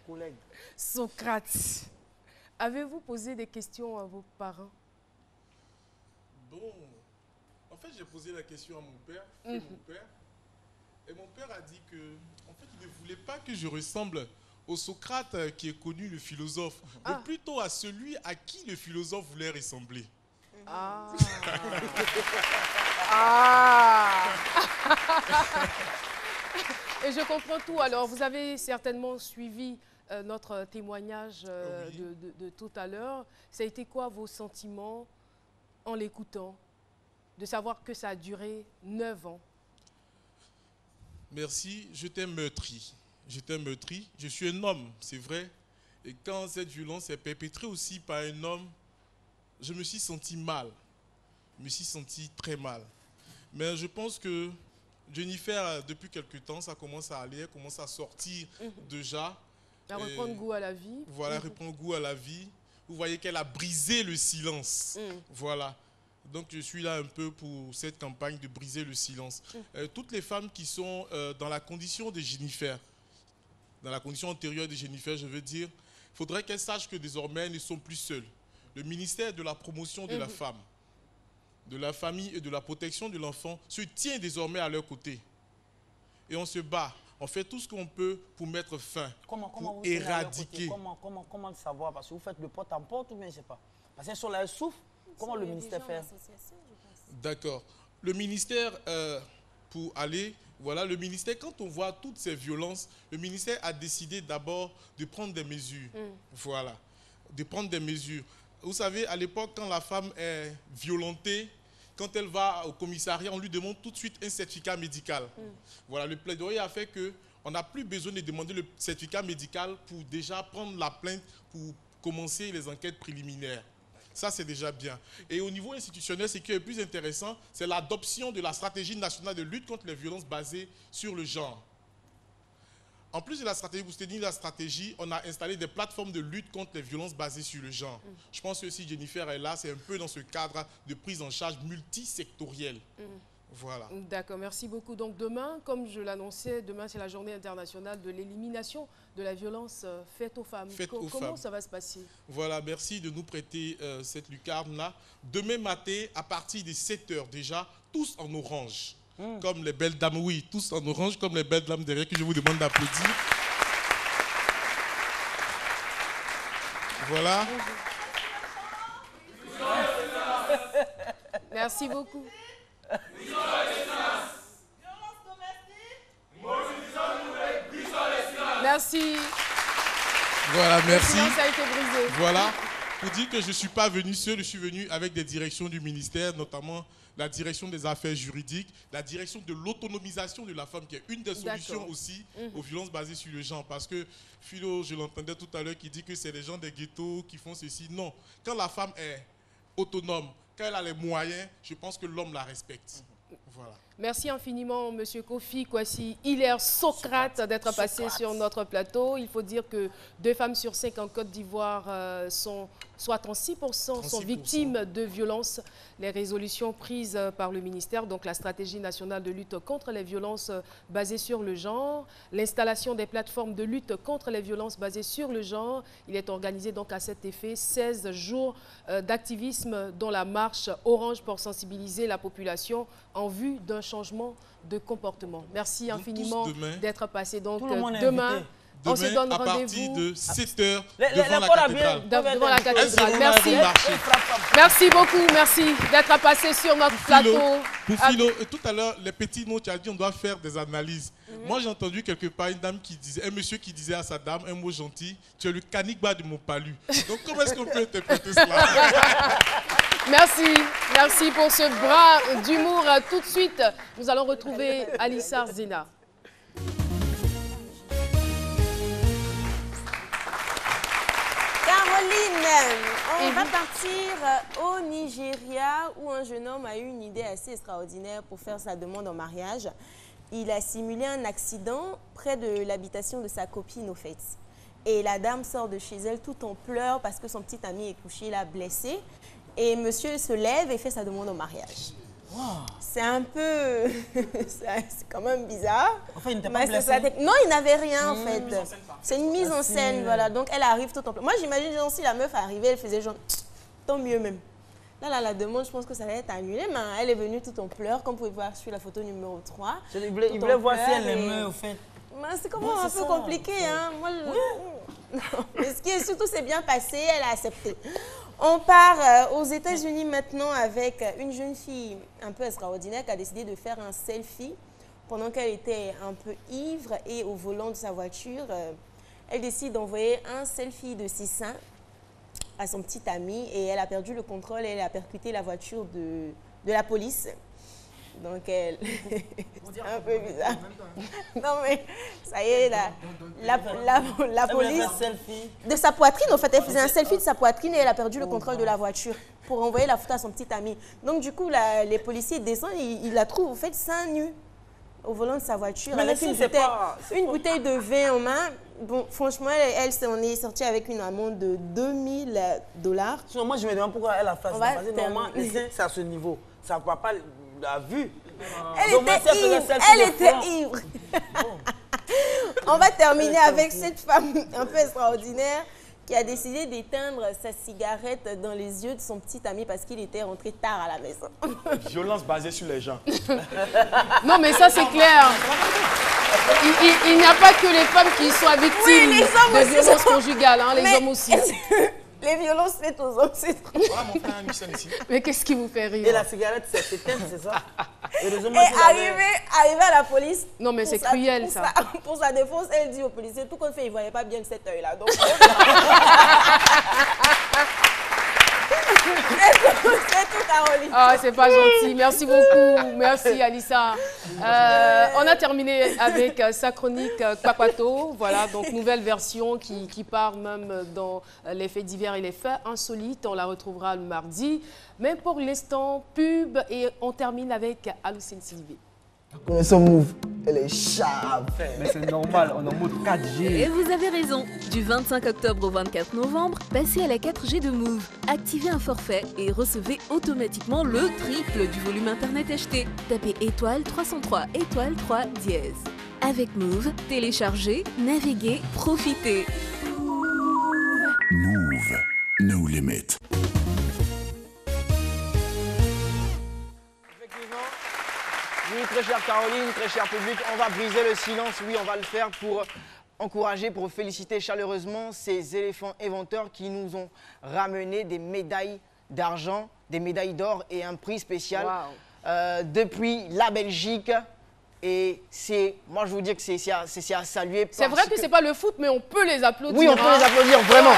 D: Collègue.
A: Socrates. Avez-vous posé des questions à vos parents?
S: Bon, en fait, j'ai posé la question à mon père, et mon père a dit que, en fait, il ne voulait pas que je ressemble au Socrate qui est connu, le philosophe, mais plutôt à celui à qui le philosophe voulait ressembler.
A: Ah. Et je comprends tout. Alors, vous avez certainement suivi notre témoignage de tout à l'heure. Ça a été quoi vos sentiments en l'écoutant, de savoir que ça a duré 9 ans?
S: Merci, je t'ai meurtri. Je suis un homme, c'est vrai. Et quand cette violence est perpétrée aussi par un homme, je me suis senti mal. Je me suis senti très mal. Mais je pense que Jennifer, depuis quelque temps, ça commence à aller, elle commence à sortir déjà.
A: À reprendre goût à la vie.
S: Voilà, reprendre goût à la vie. vous voyez qu'elle a brisé le silence. Voilà. Donc je suis là un peu pour cette campagne de briser le silence. Toutes les femmes qui sont dans la condition de Jennifer, dans la condition antérieure de Jennifer, je veux dire, il faudrait qu'elles sachent que désormais, elles ne sont plus seules. Le ministère de la promotion de la femme, de la famille et de la protection de l'enfant se tient désormais à leur côté. Et on se bat. On fait tout ce qu'on peut pour mettre fin, pour éradiquer.
D: Comment le savoir? Parce que vous faites de porte en porte ou bien je ne sais pas. Parce qu'elles sont là, elles souffrent. Comment le ministère fait?
S: D'accord. Le ministère, pour aller, voilà, le ministère, quand on voit toutes ces violences, le ministère a décidé d'abord de prendre des mesures. Voilà, de prendre des mesures. Vous savez, à l'époque, quand la femme est violentée, quand elle va au commissariat, on lui demande tout de suite un certificat médical. Voilà, le plaidoyer a fait qu'on n'a plus besoin de demander le certificat médical pour déjà prendre la plainte, pour commencer les enquêtes préliminaires. Ça, c'est déjà bien. Et au niveau institutionnel, ce qui est le plus intéressant, c'est l'adoption de la stratégie nationale de lutte contre les violences basées sur le genre. En plus de la stratégie, pour soutenir la stratégie, on a installé des plateformes de lutte contre les violences basées sur le genre. Je pense que si Jennifer est là, c'est un peu dans ce cadre de prise en charge multisectorielle. Voilà.
A: D'accord, merci beaucoup. Donc demain, comme je l'annonçais, demain c'est la journée internationale de l'élimination de la violence faite aux femmes. Comment ça va se passer?
S: Voilà, merci de nous prêter cette lucarne-là. Demain matin, à partir de 7 h déjà, tous en orange. Comme les belles dames, oui, tous en orange, comme les belles dames derrière que je vous demande d'applaudir. Voilà.
A: Merci beaucoup. Merci.
S: Voilà, merci.
A: Le silence a été brisé.
S: Voilà, pour dire que je ne suis pas venu seul, je suis venu avec des directions du ministère, notamment la direction des affaires juridiques, la direction de l'autonomisation de la femme, qui est une des solutions aussi aux violences basées sur le genre. Parce que Philo, je l'entendais tout à l'heure, qui dit que c'est les gens des ghettos qui font ceci. Non, quand la femme est autonome, quand elle a les moyens, je pense que l'homme la respecte. Voilà.
A: Merci infiniment, Monsieur Kofi Kwasi Hilaire Socrate, d'être passé sur notre plateau. Il faut dire que 2 femmes sur 5 en Côte d'Ivoire sont, soit 36%, sont victimes de violences. Les résolutions prises par le ministère, donc la stratégie nationale de lutte contre les violences basées sur le genre, l'installation des plateformes de lutte contre les violences basées sur le genre. Il est organisé donc à cet effet 16 jours d'activisme, dont la marche orange pour sensibiliser la population en vue d'un changement de comportement. Merci infiniment d'être passé. Donc demain, on se donne rendez-vous
S: à partir de 7 h
A: devant la cathédrale. Merci. Merci beaucoup. Merci d'être passé sur notre plateau.
S: Pour Philo, tout à l'heure, les petits mots, tu as dit on doit faire des analyses. Moi, j'ai entendu quelque part une dame qui disait, un monsieur qui disait à sa dame un mot gentil, tu es le canigba de mon palu. Donc, comment est-ce qu'on peut interpréter cela?
A: Merci, merci pour ce bras d'humour. Tout de suite, nous allons retrouver Alissa Zena.
E: Caroline, on va partir au Nigeria où un jeune homme a eu une idée assez extraordinaire pour faire sa demande en mariage. Il a simulé un accident près de l'habitation de sa copine au fait. Et la dame sort de chez elle tout en pleurs parce que son petit ami est couché là blessé. Et monsieur se lève et fait sa demande en mariage. Wow. C'est un peu... c'est quand même bizarre.
D: Enfin, il n'était pas blessé.
E: Non, il n'avait rien en fait. C'est une mise en scène, voilà. Donc elle arrive tout en pleurs. Moi, j'imagine si la meuf arrivait, elle faisait genre... Tant mieux même. Là, la demande, je pense que ça va être annulé, mais elle est venue tout en pleurs, comme vous pouvez voir sur la photo numéro 3.
D: Il voulait voir si elle aimait, au fait.
E: C'est quand même un peu compliqué, hein. Moi, non. Mais ce qui est surtout, c'est bien passé, elle a accepté. On part aux États-Unis maintenant avec une jeune fille un peu extraordinaire qui a décidé de faire un selfie pendant qu'elle était un peu ivre et au volant de sa voiture. Elle décide d'envoyer un selfie de ses seins à son petit ami et elle a perdu le contrôle et elle a percuté la voiture de la police. Donc elle... c'est un peu bizarre. Non mais ça y est, la police... De sa poitrine, en fait, elle faisait un selfie de sa poitrine et elle a perdu le contrôle de la voiture pour envoyer la photo à son petit ami. Donc du coup, les policiers descendent, ils la trouvent au fait seins nus volant de sa voiture
D: Mais
E: avec
D: les
E: une
D: signes,
E: une bouteille de vin en main. Bon, franchement, on est sorti avec une amende de $2000.
D: Sinon, moi, je me demande pourquoi elle a fait ça. Parce que normalement,
E: terminer.
D: les seins, c'est à ce niveau. Ça ne va pas la vue.
E: Elle était ivre. On va terminer avec cette femme un peu extraordinaire qui a décidé d'éteindre sa cigarette dans les yeux de son petit ami parce qu'il était rentré tard à la maison.
C: Violence basée sur les gens.
A: Non, mais ça, c'est clair. Il n'y a pas que les femmes qui soient victimes de violences conjugales, hein, les hommes aussi.
E: Les violences faites aux hommes, c'est trop.
C: Voilà, mon frère Nissan ici.
A: Mais qu'est-ce qui vous fait rire?
D: Et la cigarette, c'est éteinte, c'est ça?
E: Et arrivé à la police.
A: Non, mais c'est cruel, ça.
E: Pour sa défense, elle dit aux policiers, tout compte fait, il ne voyait pas bien cet œil-là. Donc, c'est tout, Caroline.
A: Ah, c'est pas gentil. Merci beaucoup. Merci, Alissa. On a terminé avec sa chronique Kwakwato. Voilà, donc nouvelle version qui part même dans les faits divers et les faits insolites. On la retrouvera le mardi. Mais pour l'instant, pub et on termine avec Aloucine Sidibé.
K: Connaissons Move, elle est chave.
L: Mais c'est normal, on est en mode 4G.
M: Et vous avez raison. Du 25 octobre au 24 novembre, passez à la 4G de Move. Activez un forfait et recevez automatiquement le triple du volume Internet acheté. Tapez étoile 303 étoile 3 dièse. Avec Move, téléchargez, naviguez, profitez.
N: Move, no limit.
B: Oui, très chère Caroline, très cher public, on va briser le silence. Oui, on va le faire pour encourager, pour féliciter chaleureusement ces éléphants inventeurs qui nous ont ramené des médailles d'argent, des médailles d'or et un prix spécial depuis la Belgique. Et c'est, moi je vous dis que c'est à saluer.
A: C'est vrai que c'est pas le foot, mais on peut les applaudir.
B: Oui, on peut les applaudir, vraiment.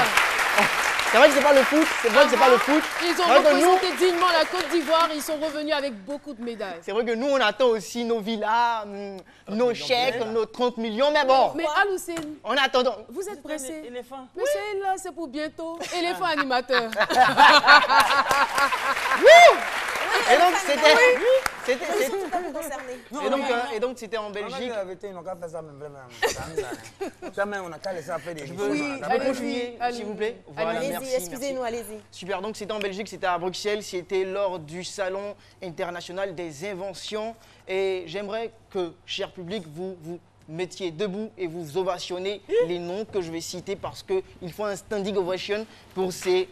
B: C'est vrai que c'est pas le foot, c'est vrai que c'est pas le foot.
A: Ils ont représenté dignement la Côte d'Ivoire, ils sont revenus avec beaucoup de médailles.
B: C'est vrai que nous, on attend aussi nos villas, nos chèques, nos 30 millions, mais bon.
A: Mais Aloucine,
B: on attend.
A: Vous êtes pressé. Mais c'est là, c'est pour bientôt. Éléphant animateur.
B: Et donc, c'était en Belgique. Je peux continuer, s'il vous plaît. Voilà,
E: allez-y, excusez-nous, allez-y.
B: Super, donc c'était en Belgique, c'était à Bruxelles, c'était lors du Salon international des inventions. Et j'aimerais que, cher public, vous mettiez debout et vous ovationnez les noms que je vais citer parce qu'il faut un standing ovation pour ces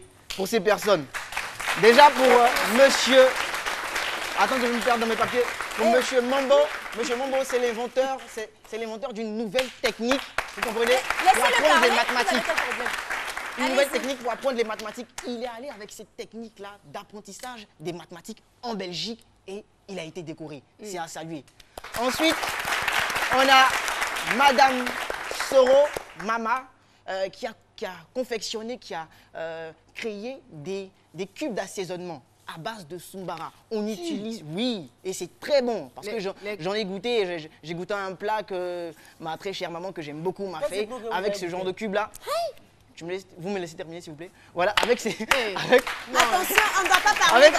B: personnes. Déjà pour monsieur... Attends, je vais me perdre dans mes papiers. Pour monsieur Mambo. Monsieur Mambo, c'est l'inventeur d'une nouvelle technique. Vous comprenez? Pour apprendre des mathématiques. Une nouvelle technique pour apprendre les mathématiques. Il est allé avec cette technique-là d'apprentissage des mathématiques en Belgique et il a été décoré. C'est à saluer. Ensuite, on a Madame Soro Mama qui a confectionné, qui a créé des cubes d'assaisonnement à base de Sumbara. On utilise, oui, et c'est très bon. Parce que j'en ai goûté, j'ai goûté un plat que ma très chère maman, que j'aime beaucoup, m'a fait avec ce genre de cube-là. Vous me laissez terminer, s'il vous plaît. Voilà, avec ces...
E: Attention, on ne doit pas parler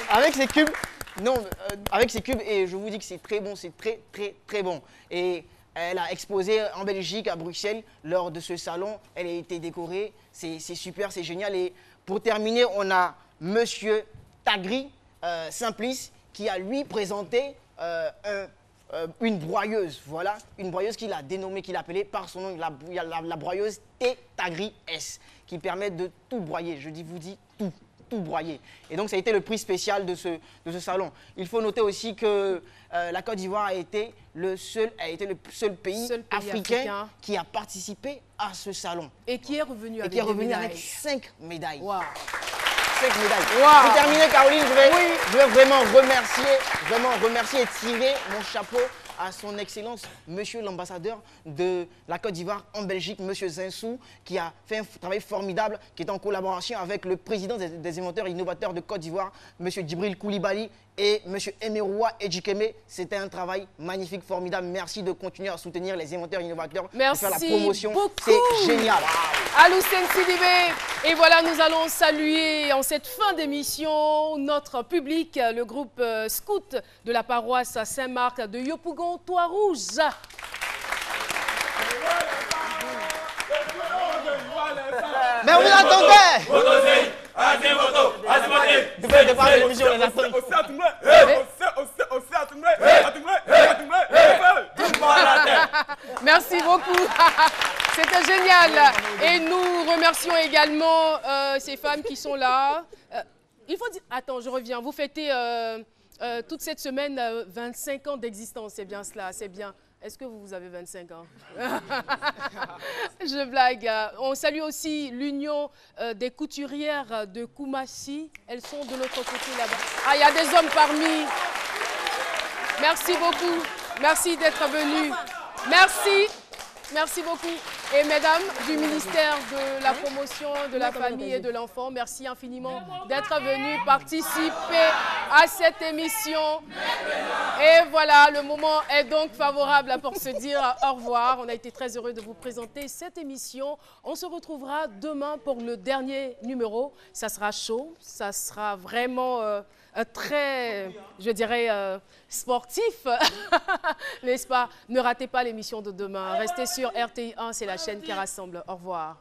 B: avec ces cubes. Non, avec ces cubes, et je vous dis que c'est très bon, c'est très, très, très bon. Et elle a exposé en Belgique, à Bruxelles, lors de ce salon. Elle a été décorée. C'est super, c'est génial. Et pour terminer, on a Monsieur Tagri Simplice qui a lui présenté une broyeuse. Voilà, une broyeuse qu'il a dénommée, qu'il a appelée par son nom, la broyeuse T-Tagri S, qui permet de tout broyer. Je vous dis tout broyer. Et donc ça a été le prix spécial de ce salon. Il faut noter aussi que la Côte d'Ivoire a été le seul pays africain qui a participé à ce salon.
A: Et qui est revenu
B: avec 5 médailles.
A: Wow.
B: 5 médailles. Wow. Pour terminer, Caroline, je vais vraiment remercier et tirer mon chapeau à son excellence, monsieur l'ambassadeur de la Côte d'Ivoire en Belgique, monsieur Zinsou, qui a fait un travail formidable, qui est en collaboration avec le président des inventeurs et innovateurs de Côte d'Ivoire, monsieur Djibril Koulibaly et monsieur Emeroua Edjikeme. C'était un travail magnifique, formidable. Merci de continuer à soutenir les inventeurs et innovateurs, de faire la promotion. C'est génial.
A: Aloucine Sidibé. Et voilà, nous allons saluer en cette fin d'émission notre public, le groupe scout de la paroisse Saint-Marc de Yopougon. comptoir rouge.
B: Mais vous attendez!
A: Merci beaucoup. C'était génial. Et nous remercions également ces femmes qui sont là. Il faut dire... Attends, je reviens. Vous fêtez toute cette semaine 25 ans d'existence. C'est bien cela, c'est bien. Est-ce que vous avez 25 ans? Je blague. On salue aussi l'Union des couturières de Koumassi. Elles sont de l'autre côté là-bas. Ah, il y a des hommes parmi. Merci beaucoup. Merci d'être venus. Merci. Merci beaucoup. Et mesdames du ministère de la promotion de la famille et de l'enfant, merci infiniment d'être venus participer à cette émission. Et voilà, le moment est donc favorable pour se dire au revoir. On a été très heureux de vous présenter cette émission. On se retrouvera demain pour le dernier numéro. Ça sera chaud, ça sera vraiment... très, je dirais, sportif, n'est-ce pas? Ne ratez pas l'émission de demain. Restez sur RTI1, c'est la chaîne qui rassemble. Au revoir.